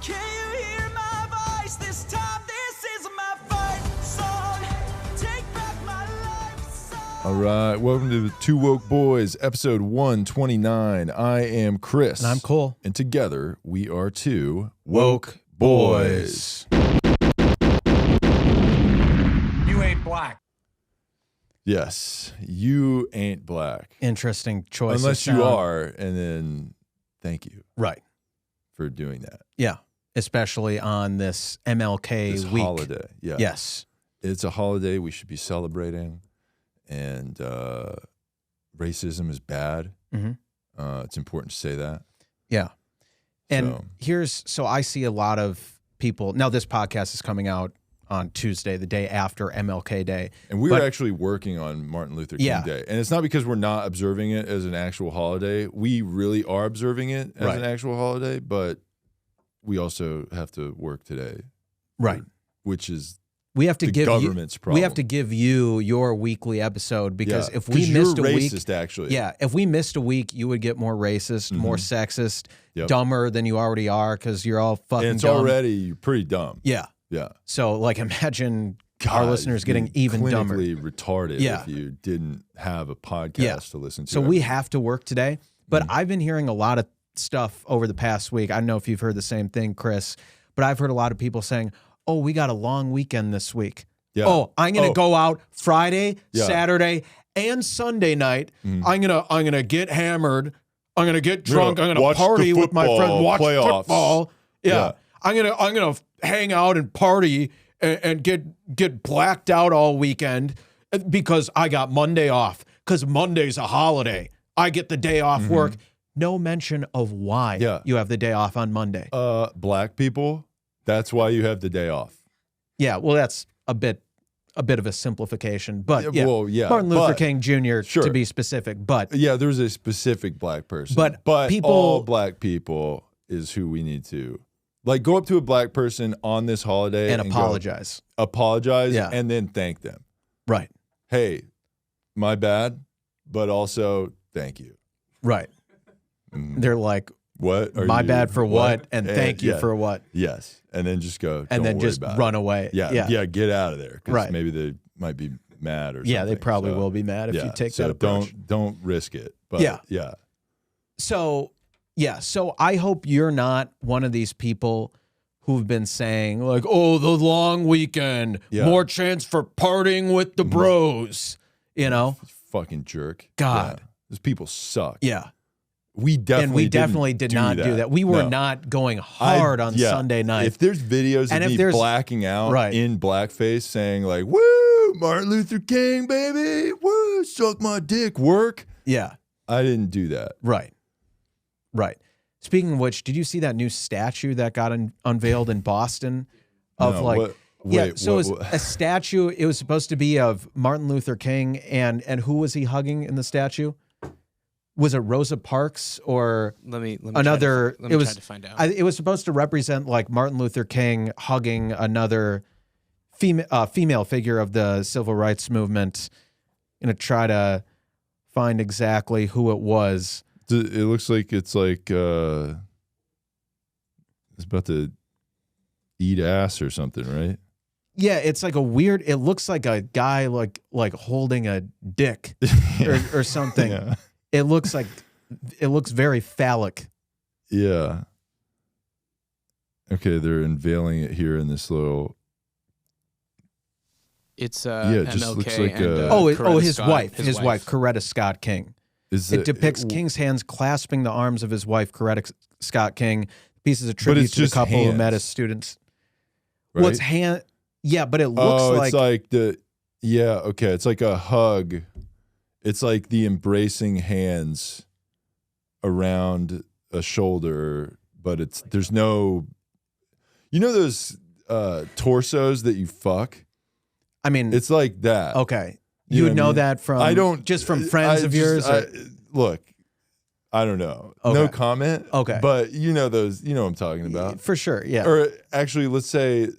Can you hear my voice this time? This is my fight song. Take back my life song. All right, welcome to the Two Woke Boys, episode 129. I am Chris. And I'm Cole. And together, we are two Woke Boys. You ain't black. Yes, you ain't black. Interesting choice. Unless you are, and then thank you Right. for doing that. Yeah. Especially on this MLK This week. holiday, yeah. Yes. It's a holiday we should be celebrating, and racism is bad. Mhm. It's important to say that. Yeah. And So- so I see a lot of people. Now, this podcast is coming out on Tuesday, the day after MLK Day. And we were actually working on Martin Luther King Yeah. Day. And it's not because we're not observing it as an actual holiday. We really are observing it as Right. an actual holiday, but we also have to work today. Right. Which is We have to the give government's you, problem. We have to give you your weekly episode because Yeah. if we 'Cause missed you're a week, racist, actually. yeah, if we missed a week, you would get more racist, more sexist, Yep. dumber than you already are because you're all fucking And it's dumb. already pretty dumb. Yeah. Yeah. So, like, imagine our God, listeners getting you'd be even dumber. clinically retarded Yeah. if you didn't have a podcast Yeah. to listen to. So we have to work today. But Mm-hmm. I've been hearing a lot of stuff over the past week. I don't know if you've heard the same thing, Chris, but I've heard a lot of people saying, "Oh, we got a long weekend this week. Yeah. Oh, I'm gonna go out Friday, Yeah. Saturday, and Sunday night. I'm gonna get hammered. I'm gonna get drunk. I'm gonna watch party the with my friends. football Watch playoffs." football. Yeah. Yeah. I'm gonna hang out and party and get blacked out all weekend because I got Monday off because Monday's a holiday. I get the day off work. No mention of why you have the day off on Monday. Black people, that's why you have the day off. Yeah, well, that's a bit of a simplification, but Yeah, well, yeah, Martin Luther but- King Jr. Sure. to be specific, but Yeah, there's a specific black person. But people- all black people is who we need to go up to a black person on this holiday and go, apologize. apologize, Yeah. and then thank them. Right, Hey, my bad, but also thank you. right. They're like, What? Are my you- bad for what, and thank you yeah. for what, Yes, and then just go, and "Don't then worry just about run it." away. Yeah, get out of there. 'Cause Right. maybe they might be mad or something. Yeah, they probably So, will be mad if yeah, you take so that approach. don't risk it. But Yeah. yeah. So I hope you're not one of these people who've been saying like, "Oh, the long weekend, Yeah. more chance for partying with the bros," you know? Fucking jerk. God. Yeah. Those people suck. Yeah. We definitely And we definitely did not do that. We were No. not going hard on Yeah. Sunday night. If there's videos And of if me there's- blacking out Right. in blackface saying like, "Woo, Martin Luther King, baby. Woo, suck my dick, work." Yeah. I didn't do that. Right. Right. Speaking of which, did you see that new statue that got unveiled in Boston of No, like what- yeah, wait, so what- it was a statue. It was supposed to be of Martin Luther King and who was he hugging in the statue? Was it Rosa Parks or Let me another? Try to find out. It was supposed to represent like Martin Luther King hugging another female figure of the civil rights movement. I'm gonna try to find exactly who it was. It looks like it's about to eat ass or something, right? Yeah, it's like a weird. It looks like a guy like holding a dick or something. Yeah. It looks very phallic. Yeah. Okay, they're unveiling it here in this little. It's it just MLK looks like and, a- Coretta his Scott, wife, Coretta Scott King. It depicts King's hands clasping the arms of his wife, Coretta Scott King. Pieces of tribute it's to the just couple who met hands, as students. right? Well, it's hand. Yeah, but it looks it's like the. Yeah, okay. It's like a hug. It's like the embracing hands around a shoulder, but there's no. You know those torsos that you fuck? I mean, It's like that. okay. You You know would what I know mean? that from I don't just from friends of yours. Look, I don't know. Okay. No comment. Okay. But you know those. You know what I'm talking about. For sure, yeah. Or actually, let's say,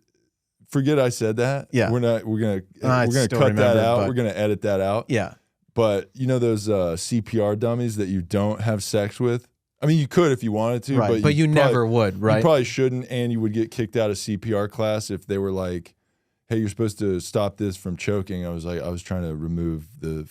forget I said that. Yeah. We're gonna I cut still that remember, out. but- We're gonna edit that out. Yeah. But you know those CPR dummies that you don't have sex with I mean, you could if you wanted to, Right, but you never would, right? You probably shouldn't, and you would get kicked out of CPR class if they were like, "Hey, you're supposed to stop this from choking." I was trying to remove the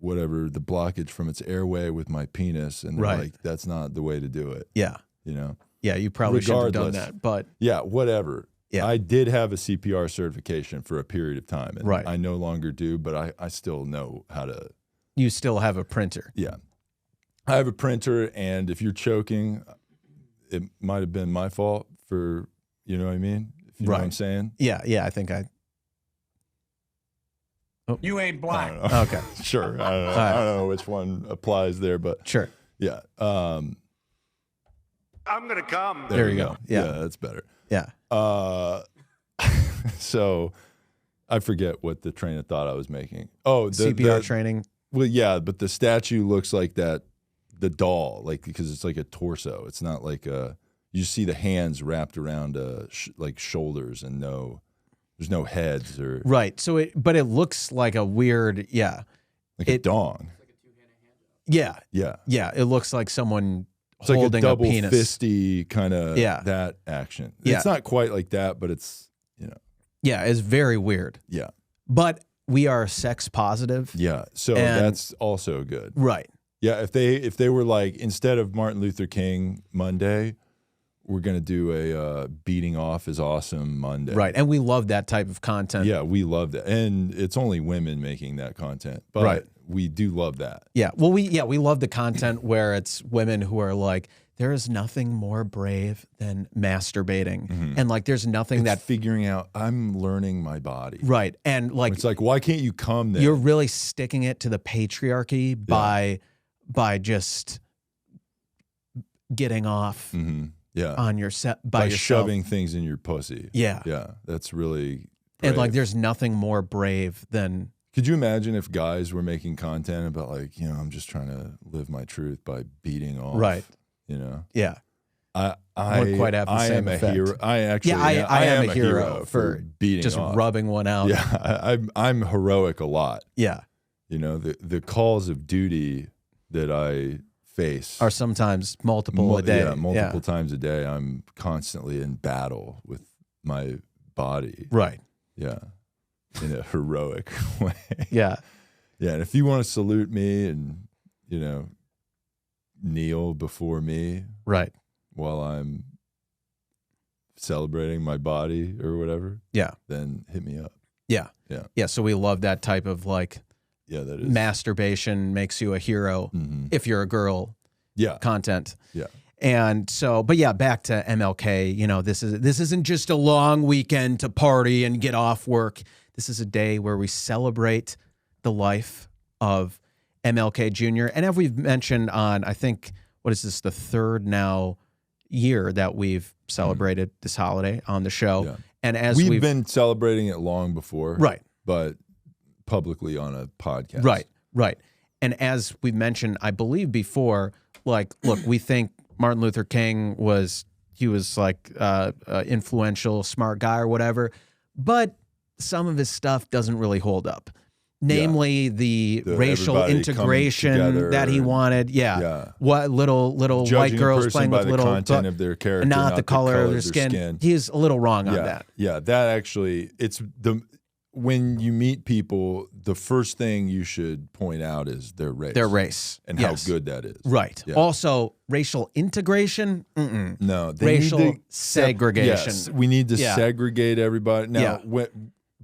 blockage from its airway with my penis, and they're like, "That's not the way to do it." Yeah, you know. Yeah, you probably should have done Regardless. that, but Yeah, whatever. Yeah. I did have a CPR certification for a period of time, and Right. I no longer do, but I still know how to. you still have a printer. Yeah. I have a printer, and if you're choking, it might have been my fault for, you know what I mean? If you know what I'm saying? Yeah, I think I. You ain't I black. don't know. Okay, Sure. I don't know. right. I don't know which one applies there, but sure. yeah. I'm gonna come. There we you go. Yeah. that's better. Yeah, So I forget what the train of thought I was making. Oh, CPR training. Well, yeah, but the statue looks like the doll, like, because it's like a torso. It's not like you see the hands wrapped around like shoulders, and there's no heads or Right. So but it looks like a weird. Yeah. like a dong. Yeah. Yeah, Yeah. It looks like someone it's like a holding double penis. fisty kind of Yeah. that action. Yeah. It's not quite like that, but it's Yeah, it's very weird. yeah, But we are sex positive. yeah. So And- that's also good. Right. Yeah, if they were like, instead of Martin Luther King Monday, we're gonna do a beating off is awesome Monday. Right. And we love that type of content. Yeah, we love that, and it's only women making that content, but Right. we do love that. Yeah. Well, we love the content where it's women who are like, there is nothing more brave than masturbating, and like, there's nothing It's that figuring out. I'm learning my body. right, and like, It's like, why can't you come there? you're really sticking it to the patriarchy by just getting off yeah, on your set by by yourself. shoving things in your pussy. Yeah. Yeah, that's really. And like, brave. there's nothing more brave than Could you imagine if guys were making content about, like, I'm just trying to live my truth by beating off. right. You know. Yeah. I Wouldn't quite have the I same am effect. a hero. I actually, I am a hero for beating just off. rubbing one out. Yeah, I'm heroic a lot. Yeah. You know, the calls of duty that I face Or sometimes multiple a day. Yeah, multiple times a day. I'm constantly in battle with my body. Right. Yeah, in a heroic way. Yeah. Yeah, and if you want to salute me and kneel before me Right. while I'm celebrating my body or whatever, Yeah. then hit me up. Yeah. Yeah. Yeah. So we love that type of like Yeah, that is. masturbation makes you a hero if you're a girl Yeah, content. yeah. And so, but yeah, back to MLK, this isn't just a long weekend to party and get off work. This is a day where we celebrate the life of MLK Jr. And as we've mentioned on, I think, what is this, the third now year that we've celebrated this holiday on the show. Yeah. And as We've been celebrating it long before. Right. But publicly on a podcast. Right, right. And as we've mentioned, I believe before, like, look, we think Martin Luther King was like influential, smart guy or whatever, but some of his stuff doesn't really hold up. Namely, the racial everybody integration coming together that he wanted. Yeah. Yeah. What little Judging white a girls person playing by with the little content of their character, not the color of their skin. He's a little wrong on that. Yeah, that actually, when you meet people, the first thing you should point out is their race. Their race. And Yes. how good that is. Right. Yeah. Also, racial integration. Mm-mm. No, they Racial need to segregation. Yes, we need to Yeah. segregate everybody. Now, Yeah.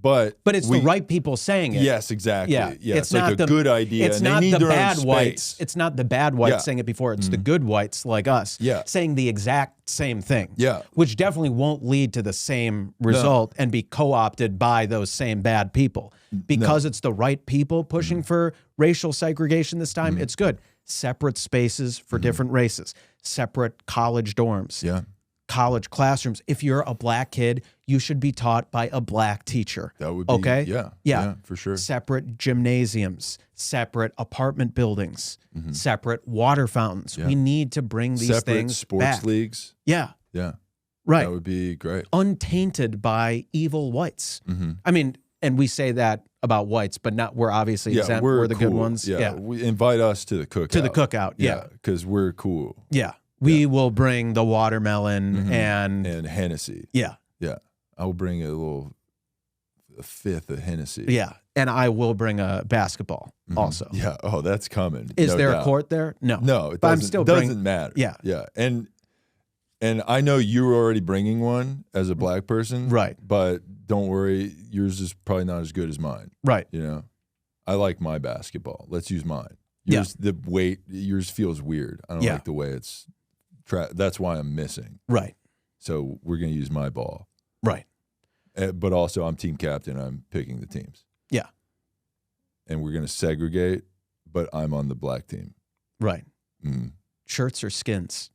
but It's the right people saying it. Yes, exactly. Yeah, Yeah, it's like a good idea. It's and they not need the their own bad space. whites. It's not the bad whites Yeah. saying it before. It's the good whites like us Yeah. saying the exact same thing. Yeah. Which definitely won't lead to the same result and be co-opted by those same bad people. Because it's the right people pushing for racial segregation this time, it's good. Separate spaces for different races, separate college dorms. Yeah. College classrooms. If you're a black kid, you should be taught by a black teacher. That would be okay. Yeah, for sure. Separate gymnasiums, separate apartment buildings, separate water fountains. Yeah. We need to bring these Separate things sports back. leagues. Yeah, Yeah. right. That would be great. Untainted by evil whites. I mean, and we say that about whites, but not. We're obviously Yeah, exempt. we're We're the good cool. ones. Yeah. We invite us to the cookout. To the cookout. Yeah. Because we're cool. Yeah. We will bring the watermelon and Hennessy. yeah. Yeah. I'll bring a fifth of Hennessy. Yeah. And I will bring a basketball also. Yeah. Oh, that's coming. Is no there doubt. a court there? No. No, it But I'm doesn't, still doesn't matter. Yeah. Yeah. And I know you were already bringing one as a black person. Right. But don't worry, yours is probably not as good as mine. Right. You know, I like my basketball. Let's use mine. Yours, the weight, yours feels weird. I don't like the way it's, that's why I'm missing. Right. So we're going to use my ball. Right. But also I'm team captain. I'm picking the teams. Yeah. And we're going to segregate, but I'm on the black team. Right. Mm. Shirts or skins?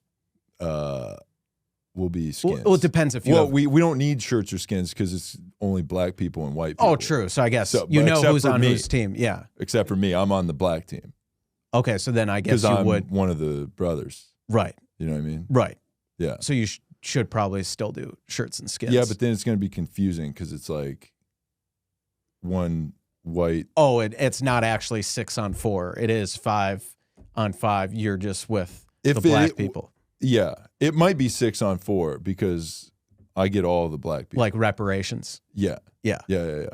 We'll be skins. Well, it depends if you Well, have... we don't need shirts or skins because it's only black people and white people. Oh, true. So I guess So, you but know except who's for on me. whose team. Yeah. Except for me. I'm on the black team. Okay, so then I guess Because you I'm would... one of the brothers. Right. You know what I mean? Right. Yeah. So you should probably still do shirts and skins. Yeah, but then it's going to be confusing because it's like one white. Oh, it's not actually 6-on-4. It is 5-on-5. You're just with the black people. Yeah. It might be 6-on-4 because I get all the black people. Like reparations. Yeah. Yeah. Yeah.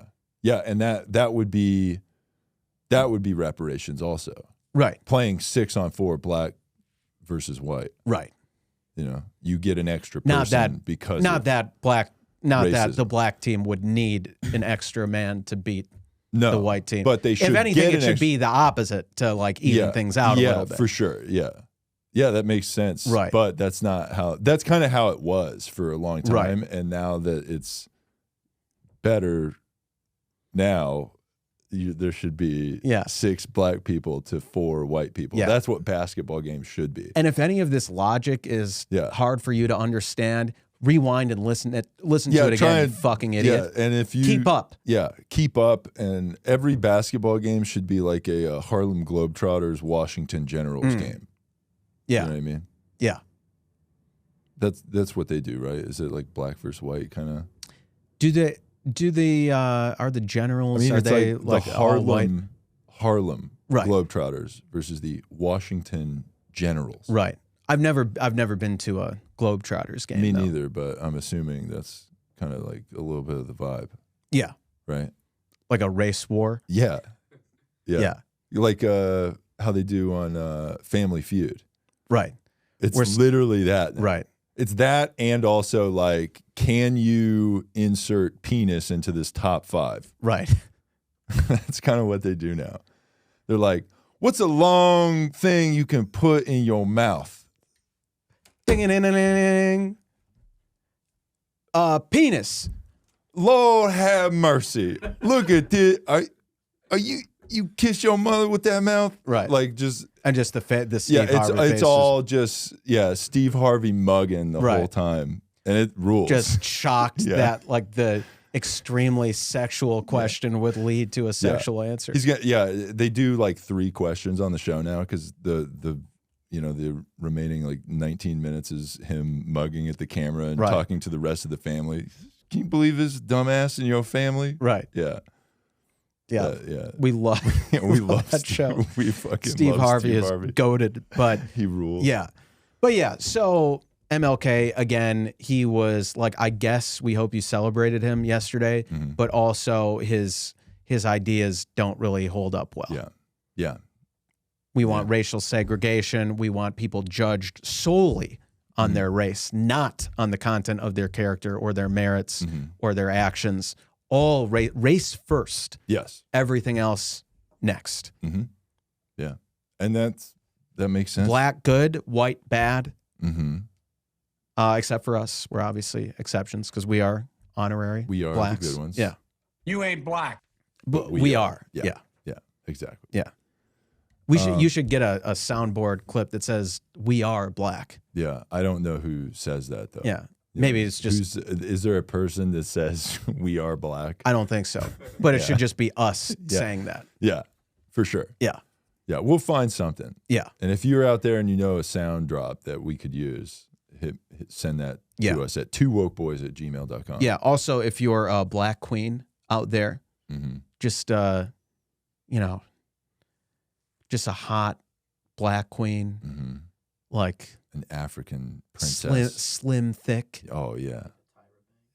Yeah, and that would be reparations also. Right. Playing 6-on-4 black versus white. Right. You know, you get an extra person Not that because not of that black not that racism. the black team would need an extra man to beat no, the white team. But they should if anything, get it should be the opposite to like even things out a little bit. for sure. Yeah. Yeah, that makes sense. Right. But that's kind of how it was for a long time. Right. And now that it's better now, there should be 6 black people to 4 white people. Yeah. That's what basketball games should be. And if any of this logic is hard for you to understand, rewind and listen to it again, you fucking idiot. Yeah, and if you keep up. Yeah, keep up. And every basketball game should be like a Harlem Globetrotters Washington Generals game. Yeah. You know what I mean? Yeah. That's what they do, right? Is it like black versus white kind of? Are the Generals, are it's they like the all white? Harlem Right. Globetrotters versus the Washington Generals. Right. I've never been to a Globetrotters game. Me though. neither, but I'm assuming that's kind of like a little bit of the vibe, Yeah. right? Like a race war. Yeah. Yeah. Like how they do on Family Feud. Right. It's literally that. Right. It's that, and also like, can you insert penis into this top 5? Right. That's kind of what they do now. They're like, what's a long thing you can put in your mouth? Ding-a-ding-a-ding. Penis. Lord have mercy. Look at this. Are you kiss your mother with that mouth? Right. Like just And just the Steve Harvey face it's all just Steve Harvey mugging the whole time. And it rules. just shocked that like the extremely sexual question would lead to a sexual answer. He's got they do like 3 questions on the show now because the remaining like 19 minutes is him mugging at the camera and talking to the rest of the family. Can you believe this dumbass in your family? Right. Yeah. Yeah. Yeah. We love we love that Steve. show. We fucking Steve love Harvey Steve is Harvey. goated, but He rules. yeah. But yeah, so MLK, again, he was like, I guess we hope you celebrated him yesterday, but also his ideas don't really hold up well. Yeah. Yeah. We want racial segregation. We want people judged solely on their race, not on the content of their character or their merits or their actions. All race first. Yes. Everything else next. Mm-hmm. Yeah. And that makes sense. Black good, white bad. Mm-hmm. Except for us. We're obviously exceptions because we are honorary. We are blacks. the good ones. Yeah. You ain't black. But we are. Yeah. Yeah. Yeah. Exactly. Yeah. You should get a soundboard clip that says "We are black." Yeah. I don't know who says that though. Yeah, maybe it's just. Is there a person that says we are black? I don't think so, but it should just be us saying that. Yeah, for sure. Yeah, Yeah, we'll find something. yeah, And if you're out there and you know a sound drop that we could use, send that to us at twowokeboys@gmail.com. yeah. Also, if you're a black queen out there, just just a hot black queen, like an African Slim, princess. slim, thick. Oh yeah.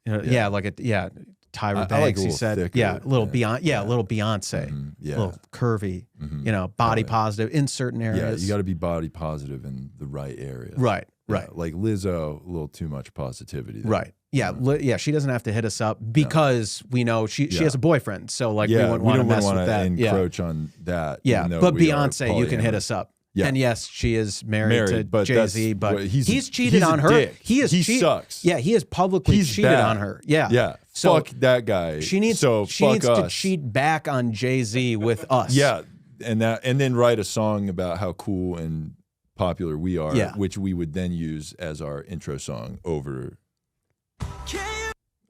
Yeah, like a Tyra I like Banks. a He little said, thicker, yeah, a little yeah, Beyonce. Yeah, a little Beyonce. Yeah. A little curvy. Mhm. You know, body Oh, yeah. positive in certain Yeah, areas. you got to be body positive in the right areas. Right. Yeah, Right. like Lizzo, a little too much positivity there. Right. Yeah. Yeah. She doesn't have to hit us up because we know she Yeah. has a boyfriend. So like we Yeah, wouldn't want to don't mess wanna with that. Yeah. encroach on that. Yeah. even though But we are Beyonce, you can hit polyamorous. us up. Yeah. And yes, she is married to but Jay-Z, that's but what- he's cheated he's a on her. dick. He sucks. Yeah, he has publicly He's cheated bad. on her. Yeah. Yeah. So fuck that guy. she needs so fuck to us. cheat back on Jay-Z with us. Yeah, and then write a song about how cool and popular we are, Yeah. which we would then use as our intro song over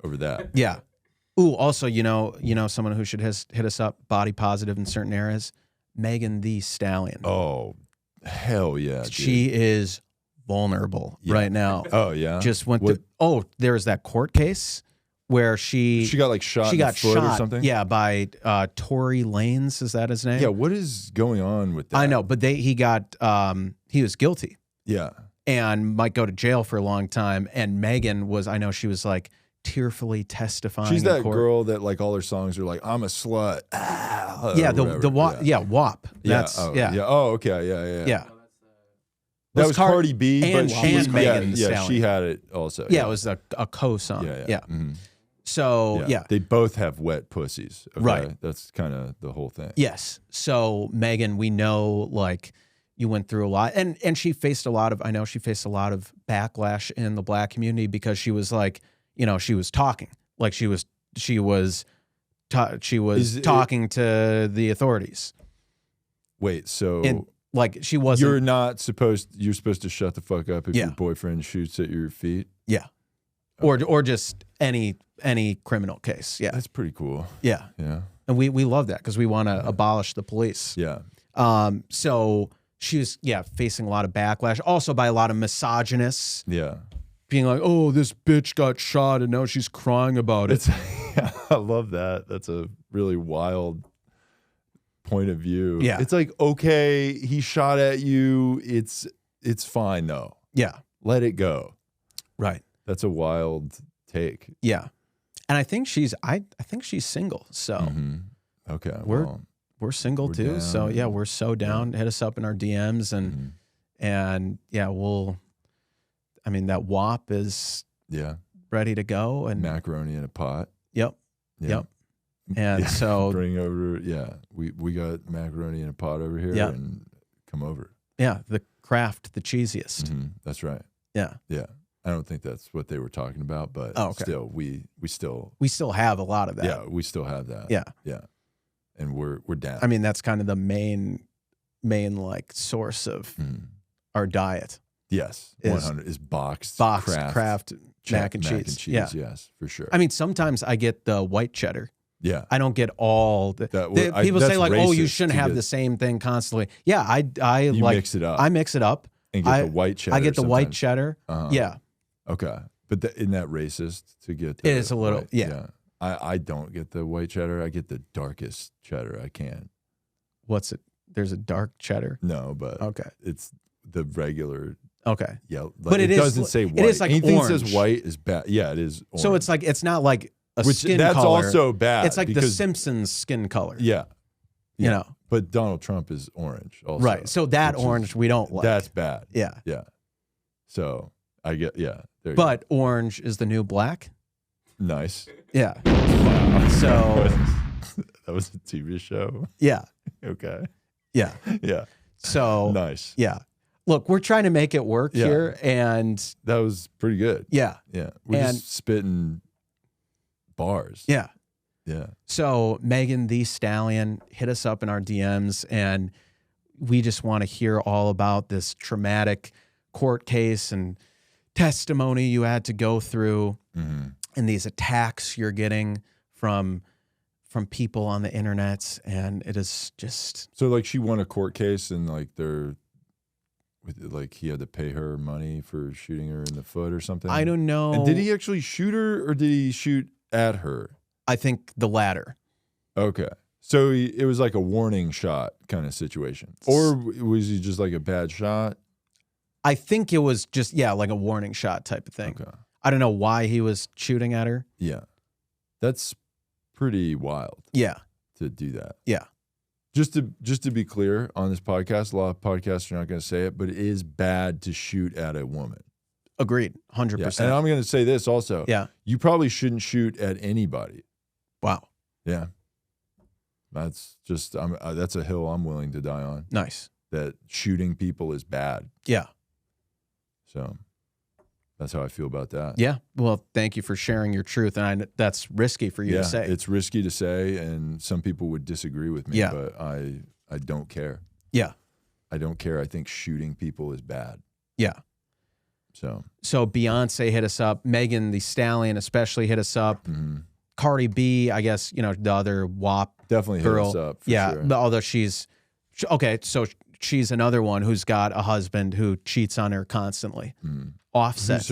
that. Yeah. Ooh, also, you know, someone who should hit us up, body positive in certain areas, Megan Thee Stallion. Oh, hell yeah. Dude. She is vulnerable right now. Oh yeah. Just went What- through. Oh, there's that court case where she got like shot. she in got the foot shot. or something. Yeah, by Tory Lanez. Is that his name? Yeah. What is going on with that? I know, but he was guilty Yeah. and might go to jail for a long time. And Megan was, I know she was like tearfully testifying. She's in that court. girl that like all her songs are like I'm a slut. Ah, Yeah, or whatever. WAP. Yeah, WAP. That's Oh, yeah. Oh, okay. Yeah. Yeah. That was Cardi B, and- but she and Megan Thee yeah, Stallion. she had it also. Yeah, it was a co-song. Yeah. Mhm. So yeah. They both have wet pussies. Okay? Right. That's kind of the whole thing. Yes. So Megan, we know like you went through a lot, and she faced a lot of. I know she faced a lot of backlash in the Black community because she was like, she was talking like she was talking to the authorities. Wait, so And like she wasn't. you're supposed to shut the fuck up if Yeah. your boyfriend shoots at your feet? Yeah. Or just any criminal case. Yeah. That's pretty cool. Yeah. Yeah. And we love that because we want to abolish the police. Yeah. So she was facing a lot of backlash, also by a lot of misogynists Yeah. being like, "Oh, this bitch got shot and now she's crying about it." I love that. That's a really wild point of view. Yeah. It's like, okay, he shot at you. It's fine though. Yeah. Let it go. Right. That's a wild take. Yeah. And I think she's single. So Mhm. Okay. we're single we're too. down. So yeah, we're so down. Hit us up in our DMs Mhm. and yeah, that WAP is Yeah. ready to go and Macaroni in a pot. yep. Yeah. Yep. And so bring over, we got macaroni in a pot over here, Yeah. and come over. yeah, the Kraft, the cheesiest. Mhm. That's right. Yeah. Yeah, I don't think that's what they were talking about, but Oh, okay. still, we still, We still have a lot of that. yeah, we still have that. Yeah. yeah, and we're down. I mean, that's kind of the main like source of Mhm. our diet. Yes, is 100 is boxed Kraft mac and cheese. Yeah. Yes, for sure. I mean, sometimes I get the white cheddar. yeah, I don't get all the. People say that's like, "Oh, you racist shouldn't to have get- the same thing constantly." Yeah, I you like mix it up. I mix it up. and get the white cheddar. I get the white sometimes. cheddar. Uh-huh. Yeah, Okay, but isn't that racist to get? It is a little- white- yeah. I don't get the white cheddar. I get the darkest cheddar I can. what's it? There's a dark cheddar. No, but Okay, it's the regular okay. yellow. But it it is- doesn't say it white. is like Anything that orange. says white is bad. Yeah, it is. Orange. So it's like it's not like a which skin that's color. also bad. It's like the because, Simpsons skin color. Yeah, You know, but Donald Trump is orange. Also, right? So that which is- orange we don't like. That's bad. yeah. Yeah. So I get There you But orange is the new black. go. Nice. Yeah. Wow. So that was a TV show. yeah, Okay. yeah. Yeah. So Nice. yeah. Look, we're trying to make it work Yeah. here, and That was pretty good. yeah, Yeah. We're And- just spitting bars. yeah. Yeah. So Megan Thee Stallion, hit us up in our DMs, and we just want to hear all about this traumatic court case and testimony you had to go through, Mhm. and these attacks you're getting from people on the internet, and it is just So like she won a court case and like he had to pay her money for shooting her in the foot or something. I don't know. And did he actually shoot her or did he shoot at her? I think the latter. Okay. So it was like a warning shot kind of situation. Or was he just like a bad shot? I think it was just, like a warning shot type of thing. Okay. I don't know why he was shooting at her. Yeah. That's pretty wild Yeah. to do that. Yeah. Just to be clear on this podcast, a lot of podcasts are not going to say it, but it is bad to shoot at a woman. Agreed. 100%. Yeah. And I'm going to say this also. Yeah. You probably shouldn't shoot at anybody. Wow. Yeah. That's just, that's a hill I'm willing to die on. Nice. That shooting people is bad. Yeah. So that's how I feel about that. Yeah. Well, thank you for sharing your truth. And that's risky for you to say. It's risky to say, and some people would disagree with me, Yeah. but I don't care. Yeah. I don't care. I think shooting people is bad. Yeah. So Beyonce hit us up. Megan Thee Stallion especially hit us up. Mm-hmm. Cardi B, I guess, the other WAP Definitely girl. hit us up. For yeah. sure. But although okay, so she's another one who's got a husband who cheats on her constantly. Offset.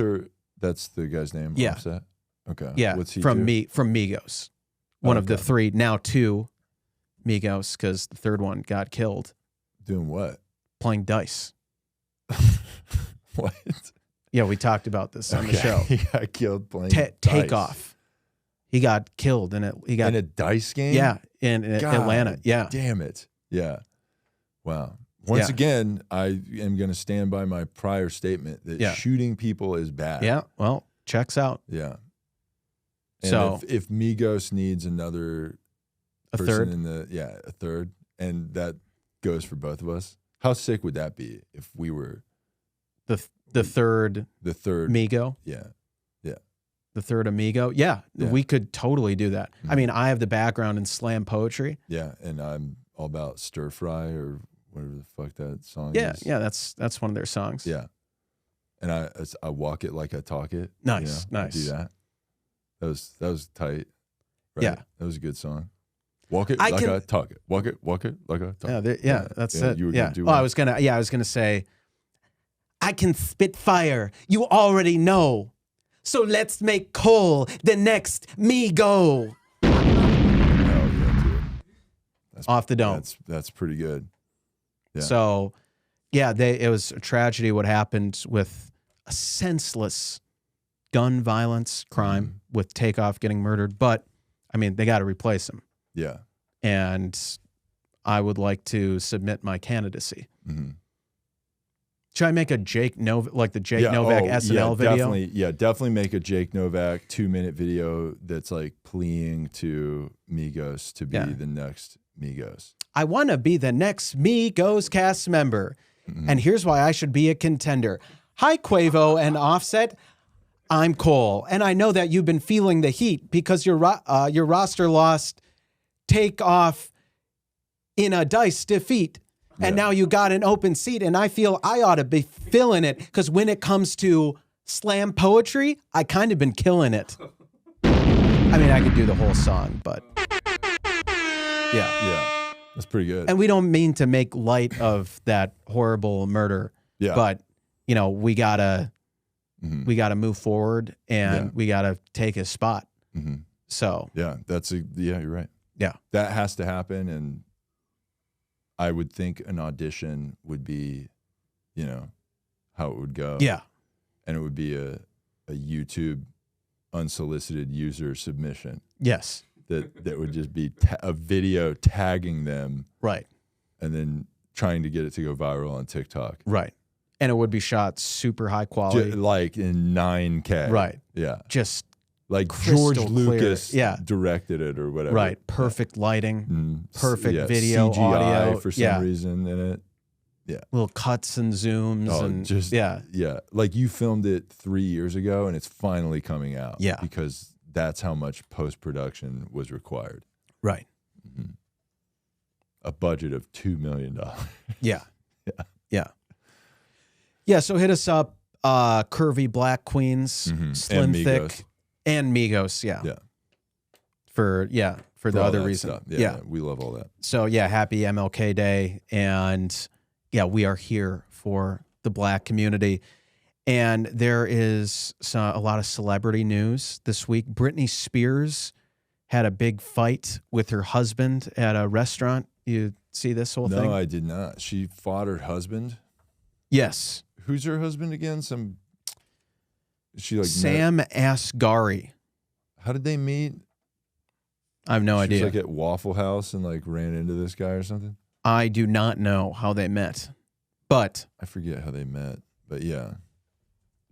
That's the guy's name? Yeah. Offset? Okay. Yeah. What's he from do? From Migos. One of the Okay. 3, now 2 Migos, because the third one got killed Doing what? playing dice. What? Yeah, we talked about this on the show. He got killed playing Takeoff. He got killed in it. He got in a dice game? Yeah, in God Atlanta. Yeah. Damn it. Yeah. Wow. Once again, I am going to stand by my prior statement that shooting people is bad. Yeah. Well, checks out. Yeah. And So if Migos needs another a person third. a third, and that goes for both of us, how sick would that be if we were The third Migo. Yeah. The third amigo. Yeah, Yeah. we could totally do that. I mean, I have the background in slam poetry. Yeah, and I'm all about stir fry or whatever the fuck that song Yeah, is. yeah, that's one of their songs. Yeah. And I walk it like I talk it. Nice, I nice. do that. That was tight. Right? Yeah. That was a good song. Walk it I like can- I talk it. Walk it like I talk it. That's Yeah, it. you were yeah. gonna do Oh, I one. was gonna say, I can spit fire. You already know. So let's make Cole the next Migo. Oh, yeah, dude. That's, Off the dome. That's pretty good. Yeah. So, yeah, it was a tragedy what happened with a senseless gun violence crime with Takeoff getting murdered. But, I mean, they got to replace him. Yeah. And I would like to submit my candidacy. Mm-hmm. Should I make a Jake Novak, like the Jake Novak SNL video? Definitely make a Jake Novak 2-minute video that's like pleading to Migos to be the next Migos. I want to be the next Migos cast member. Mm-hmm. And here's why I should be a contender. Hi, Quavo and Offset. I'm Cole. And I know that you've been feeling the heat because your roster lost Takeoff in a dice defeat. And now you got an open seat, and I feel I ought to be filling it because when it comes to slam poetry, I kind of been killing it. I mean, I could do the whole song, but Yeah. That's pretty good. And we don't mean to make light of that horrible murder, but we gotta move forward and we gotta take his spot. Mm-hmm. So yeah, you're right. Yeah, that has to happen, and I would think an audition would be, how it would go. Yeah, and it would be a YouTube unsolicited user submission. Yes. That would just be a video tagging them. Right. And then trying to get it to go viral on TikTok. Right. And it would be shot super high quality. Like in 9K. Right. Yeah. Just like crystal George clear. Lucas Yeah. directed it or whatever. Right. Perfect lighting. Perfect video, CGI audio. for some reason in it. Yeah. Little cuts and zooms and just yeah. Like you filmed it 3 years ago and it's finally coming out. Yeah. Because that's how much post-production was required. Right. Mm-hmm. A budget of $2 million. Yeah. Yeah. So hit us up, Curvy Black Queens, Slim and Thick, and Migos. Yeah. Yeah. For the all other that reason. stuff. Yeah. We love all that. So yeah, happy MLK Day. And yeah, we are here for the Black community. And there is a lot of celebrity news this week. Britney Spears had a big fight with her husband at a restaurant. You see this whole thing? No, I did not. She fought her husband. Yes. who's her husband again? She like Sam Asghari. How did they meet? I have no She idea. was like at Waffle House and like ran into this guy or something. I do not know how they met, but I forget how they met, but yeah,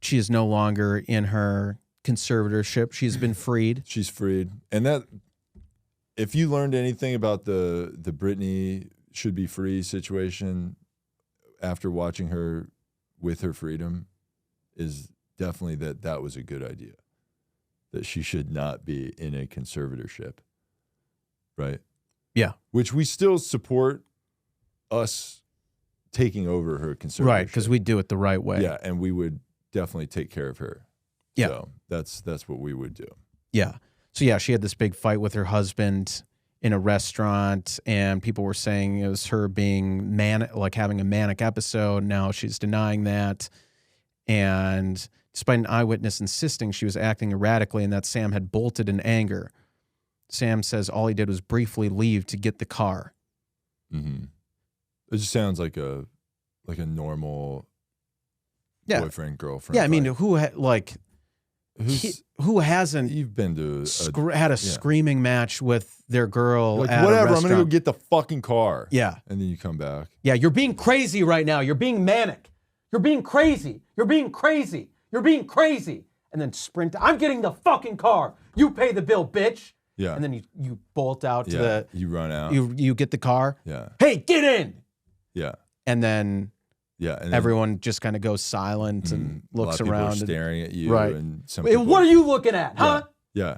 she is no longer in her conservatorship. She's been freed. she's freed. And that, if you learned anything about the Britney should be free situation after watching her with her freedom, is definitely that was a good idea. That she should not be in a conservatorship, right? Yeah. Which we still support us taking over her conservatorship. Right, because we do it the right way. Yeah, and we would definitely take care of her. Yeah. So that's what we would do. Yeah. So yeah, she had this big fight with her husband in a restaurant, and people were saying it was her being like having a manic episode. Now she's denying that. And despite an eyewitness insisting she was acting erratically and that Sam had bolted in anger, Sam says all he did was briefly leave to get the car. Mm-hmm. It just sounds like a normal boyfriend girlfriend. Yeah, I mean, fight. who hasn't You've been to had a screaming match with their girl like, at whatever, a I'm gonna go restaurant? get the fucking car. Yeah. And then you come back. Yeah, you're being crazy right now. You're being manic. You're being crazy. You're being crazy. You're being crazy. And then sprint. I'm getting the fucking car. You pay the bill, bitch. Yeah. And then you bolt out to Yeah. You run out. you get the car. Yeah. Hey, get in. Yeah. And then Yeah. And then, everyone just kind of goes silent and a lot looks of people around. are and- staring at you. Right. And some Hey, people, what are you looking at, huh? Yeah.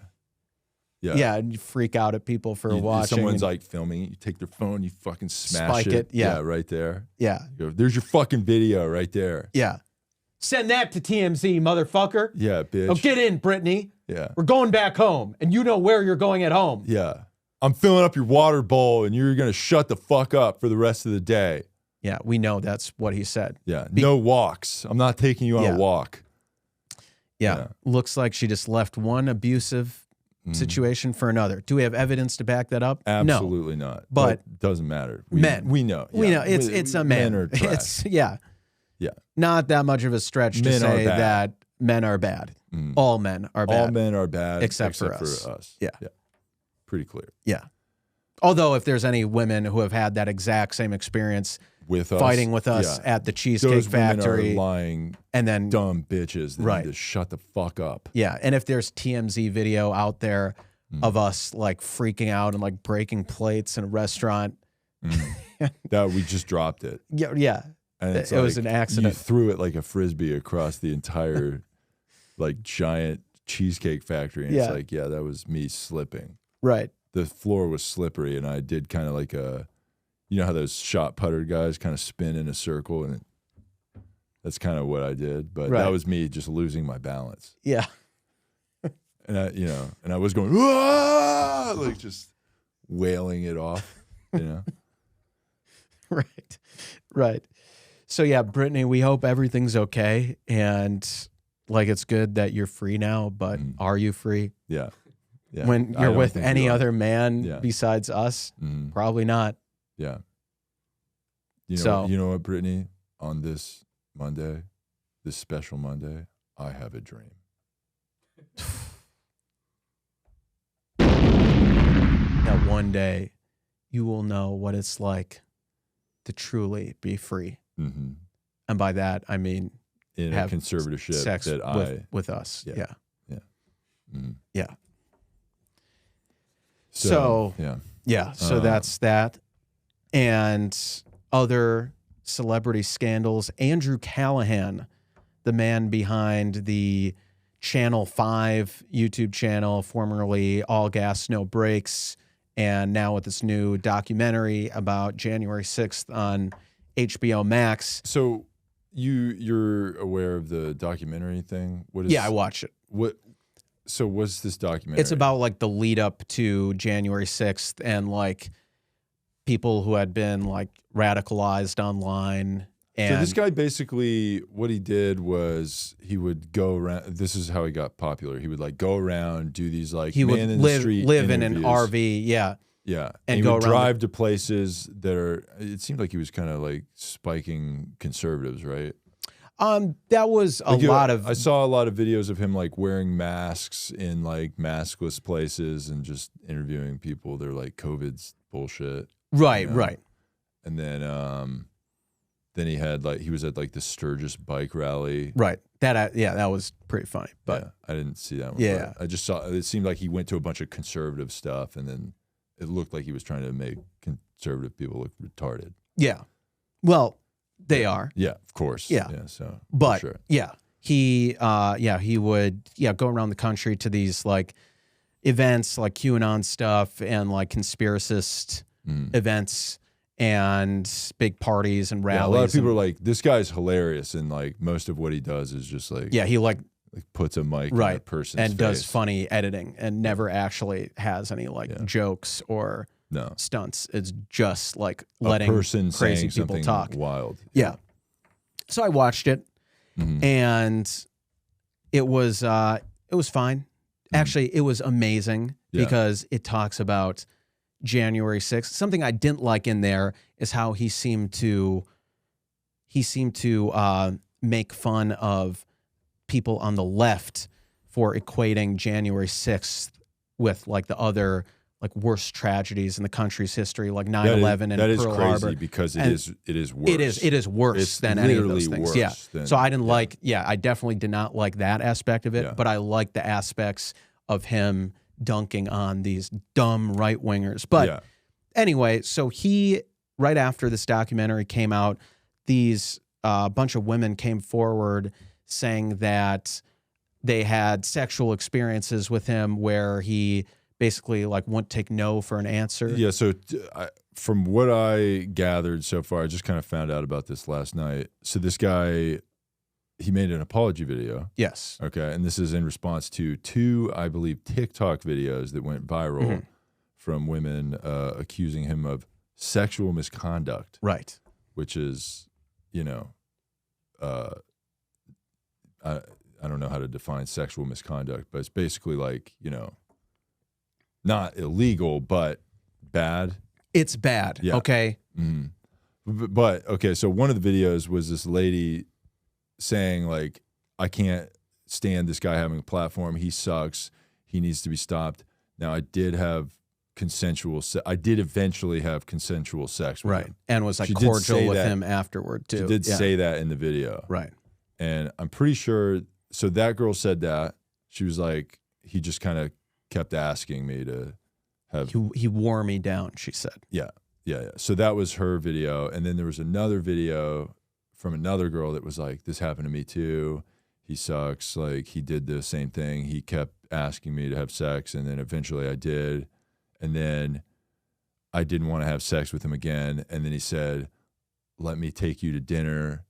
Yeah. Yeah, and you freak out at people for watching. Someone's and- like filming it. You take their phone, you fucking smash Spike it, yeah. right there. yeah, You go, there's your fucking video right there. yeah. Send that to TMZ, motherfucker. Yeah, bitch. Oh, get in, Brittany. Yeah. We're going back home, and you know where you're going at home. Yeah. I'm filling up your water bowl and you're going to shut the fuck up for the rest of the day. Yeah, we know that's what he said. Yeah. No walks. I'm not taking you on Yeah. a walk. Yeah. Yeah. Looks like she just left one abusive situation for another. Do we have evidence to back that up? No. Absolutely not. But it doesn't matter. men. We know. We Yeah. know it's a man. Men are trash. It's yeah. Yeah. Not that much of a stretch to Men are say bad. that men are bad. All men are bad. All men are bad Except for us. Yeah. Pretty clear. Yeah. Although if there's any women who have had that exact same experience With us. fighting with us yeah. at the Cheesecake Those Factory, women are lying, and then dumb bitches that Right. need to shut the fuck up. yeah, and if there's TMZ video out there of us like freaking out and like breaking plates in a restaurant, That we just dropped it. yeah, And it's it was like an accident. You threw it like a frisbee across the entire like giant Cheesecake Factory. And Yeah. it's like, yeah, that was me slipping. Right. The floor was slippery and I did kind of like you know how those shot putter guys kind of spin in a circle, and that's kind of what I did. But Right. that was me just losing my balance. Yeah. And I was going, "Whoa!" like just wailing it off, Right. Right. So yeah, Brittany, we hope everything's okay, and like it's good that you're free now, but are you free? Yeah. Yeah. When I you're don't with think any you are. other man Yeah. besides us? Mhm. Probably not. Yeah. You know, So- you know what, Brittany? On this Monday, this special Monday, I have a dream. That one day you will know what it's like to truly be free. Mm-hmm. And by that, I mean In a have conservatorship sex that with us. Yeah. Yeah. Mhm. Yeah. So, So- yeah. So that's that. And other celebrity scandals. Andrew Callaghan, the man behind the Channel 5 YouTube channel, formerly All Gas, No Breaks, and now with this new documentary about January 6th on HBO Max. So you're aware of the documentary thing? What is Yeah, I watched it. So what's this documentary? It's about like the lead up to January 6th and like people who had been like radicalized online. And So this guy basically, what he did was he would go around. This is how he got popular. He would like go around, do these like he would man in the live street in an interviews. RV. Yeah. Yeah, and he go would around drive to places that are. It seemed like he was kind of like spiking conservatives, right? That was a Like, lot of I saw a lot of videos of him like wearing masks in like maskless places and just interviewing people. They're like COVID's bullshit. right, you know? right. And then he was at like the Sturgis bike rally. Right. That that was pretty funny. But Yeah, I didn't see that one. Yeah. but I just saw it seemed like he went to a bunch of conservative stuff, and then it looked like he was trying to make conservative people look retarded. yeah. Well, they are. Yeah, of course. Yeah. Yeah. So, But for sure. yeah, he would go around the country to these like events like QAnon stuff and like conspiracist events and big parties and rallies. Yeah, a lot of people are like, this guy's hilarious, and like most of what he does is just like, he like puts a mic in a right person's and does face. funny editing and never actually has any like jokes or No, stunts. It's just like a letting person crazy saying people something talk. wild. Yeah. So I watched it, Mhm. and it was fine. Actually, it was amazing Yeah. because it talks about January 6th. Something I didn't like in there is how he seemed to make fun of people on the left for equating January 6th with like the other like worst tragedies in the country's history, like 9/11 and that is Pearl crazy Harbor. because And it is worse. It is worse It's than any of literally those things. worse Yeah. than- So I didn't yeah. I definitely did not like that aspect of it, Yeah. but I liked the aspects of him dunking on these dumb right wingers. But Yeah. anyway, so right after this documentary came out, these bunch of women came forward saying that they had sexual experiences with him where he basically like wouldn't take no for an answer. Yeah, so from what I gathered so far, I just kind of found out about this last night. So this guy, he made an apology video. Yes. Okay, and this is in response to two, I believe, TikTok videos that went viral from women accusing him of sexual misconduct, Right. which is, I don't know how to define sexual misconduct, but it's basically like, not illegal, but bad. It's bad. Yeah. Okay. Mm. But okay, so one of the videos was this lady saying like, I can't stand this guy having a platform. He sucks. He needs to be stopped. Now I did eventually have consensual sex with Right. him. And was like She did cordial say with that. him afterward too. She did Yeah. say that in the video. Right. And I'm pretty sure, so that girl said that. She was like, he just kind of kept asking me to have. He wore me down, she said. Yeah. So that was her video. And then there was another video from another girl that was like, this happened to me too. He sucks. Like, he did the same thing. He kept asking me to have sex. And then eventually I did. And then I didn't want to have sex with him again. And then he said, let me take you to dinner.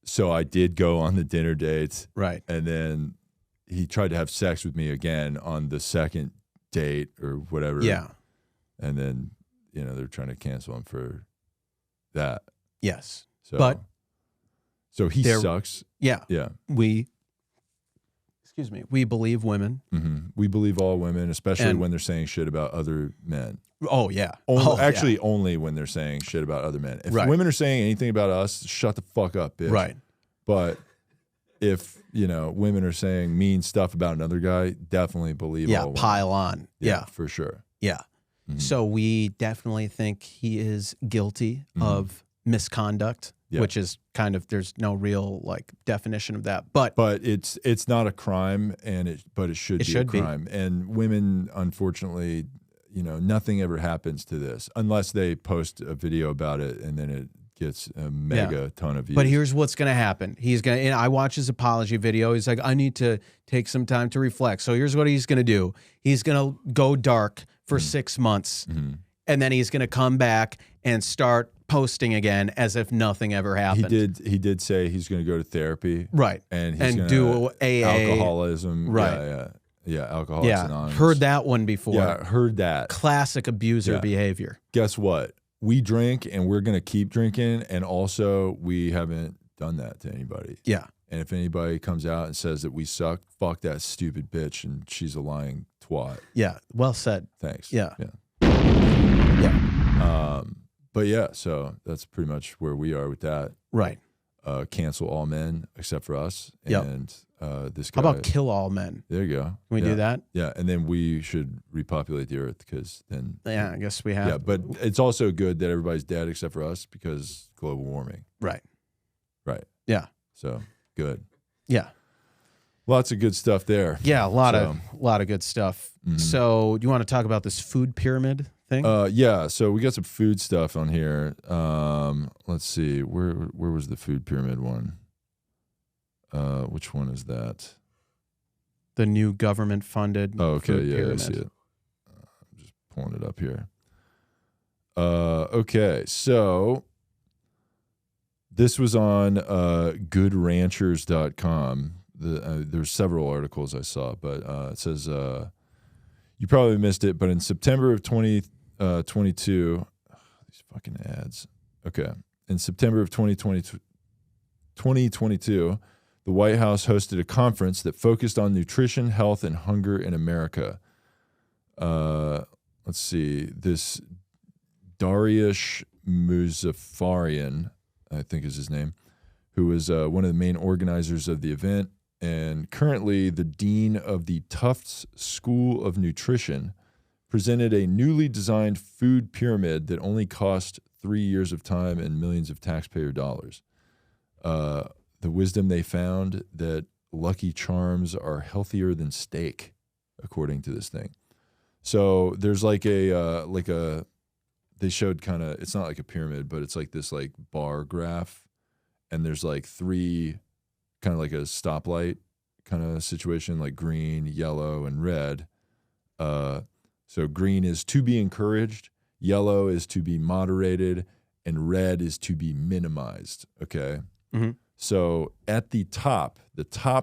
So I did go on the dinner dates. Right. And then he tried to have sex with me again on the second date or whatever. Yeah. And then, they're trying to cancel him for that. Yes. So, he there- sucks. Yeah. Yeah. We believe women. We believe all women, especially And- when they're saying shit about other men. Oh yeah. Only when they're saying shit about other men. If Right. women are saying anything about us, shut the fuck up, bitch. Right. But if, women are saying mean stuff about another guy, definitely believe all Yeah. women. Pile on. Yeah. For sure. Yeah. Mhm. So we definitely think he is guilty of misconduct, Yeah. which is kind of, there's no real like definition of that. But it's not a crime, but it should be a crime. And women, unfortunately, nothing ever happens to this unless they post a video about it and then it gets a mega ton of views. But here's what's going to happen. And I watch his apology video. He's like, I need to take some time to reflect. So here's what he's going to do. He's going to go dark for 6 months. And then he's going to come back and start posting again as if nothing ever happened. He did say he's going to go to therapy. Right. And he's going do to AA. alcoholism. Right. Yeah, Alcoholics Anonymous. Heard that one before. Yeah, heard that. Classic abuser behavior. Guess what? We drink and we're going to keep drinking. And also, we haven't done that to anybody. Yeah. And if anybody comes out and says that we suck, fuck that stupid bitch and she's a lying twat. Yeah. Well said. Thanks. Yeah. Yeah. But yeah, so that's pretty much where we are with that. Right. cancel all men except for us. Yep. And this guy. How about kill all men? There you go. Can we do that? Yeah, and then we should repopulate the earth because then. Yeah, I guess we have. Yeah, but it's also good that everybody's dead except for us because global warming. Right. Right. Yeah. So good. Yeah. Lots of good stuff there. Yeah, a lot of good stuff. So, do you want to talk about this food pyramid thing? Yeah. So we got some food stuff on here. Let's see. Where was the food pyramid one? Which one is that? The new government funded. Oh, okay. food Yeah, pyramid. I see it. I'm just pulling it up here. Okay. So this was on goodranchers.com. There's several articles I saw, but it says, you probably missed it, but in September of 2022, these fucking ads. Okay. In September of 2022, the White House hosted a conference that focused on nutrition, health, and hunger in America. Let's see. This Dariush Muzaffarian, I think is his name, who was one of the main organizers of the event and currently the dean of the Tufts School of Nutrition, presented a newly designed food pyramid that only cost 3 years of time and millions of taxpayer dollars. The wisdom they found that Lucky Charms are healthier than steak, according to this thing. So there's like a they showed kind of, it's not like a pyramid, but it's like this like bar graph, and there's like three, kind of like a stoplight kind of situation, like green, yellow, and red. So green is to be encouraged, yellow is to be moderated, and red is to be minimized. Okay. Mm-hmm. So at the top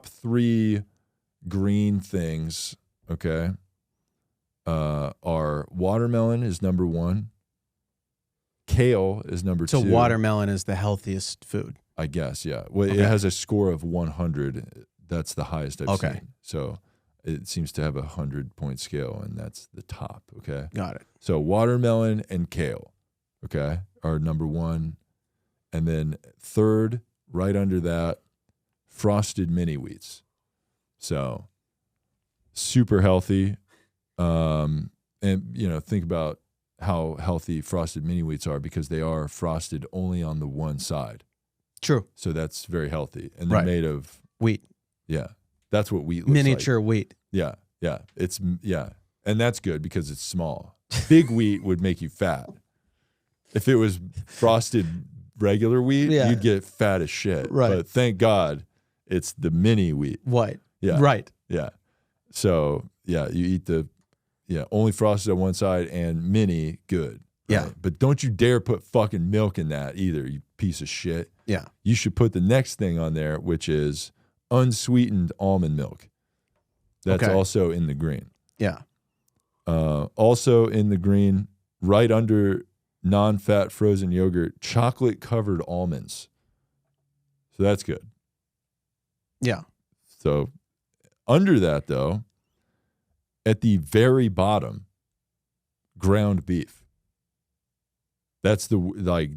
three green things, okay, are watermelon is number one, kale is number two. So watermelon is the healthiest food. I guess, yeah. Well, Okay. It has a score of 100. That's the highest I've Okay. seen. So it seems to have a 100-point scale, and that's the top, okay? Got it. So watermelon and kale, okay, are number one. And then third, right under that, frosted mini wheats. So super healthy. And, you know, think about how healthy frosted mini wheats are because they are frosted only on the one side. True. So that's very healthy. And they're Right. made of, Wheat. yeah, that's what wheat looks Miniature wheat. like. Yeah. It's, yeah. And that's good because it's small. Big wheat would make you fat. If it was frosted regular wheat, Yeah. you'd get fat as shit. Right. But thank God it's the mini wheat. What? Yeah. Right. Yeah. So, yeah, you eat the, only frosted on one side and mini, good. Yeah. Right? But don't you dare put fucking milk in that either, you piece of shit. Yeah. You should put the next thing on there, which is unsweetened almond milk. That's Okay. also in the green. Yeah. Also in the green, right under non-fat frozen yogurt, chocolate-covered almonds. So that's good. Yeah. So under that, though, at the very bottom, ground beef. That's the, like,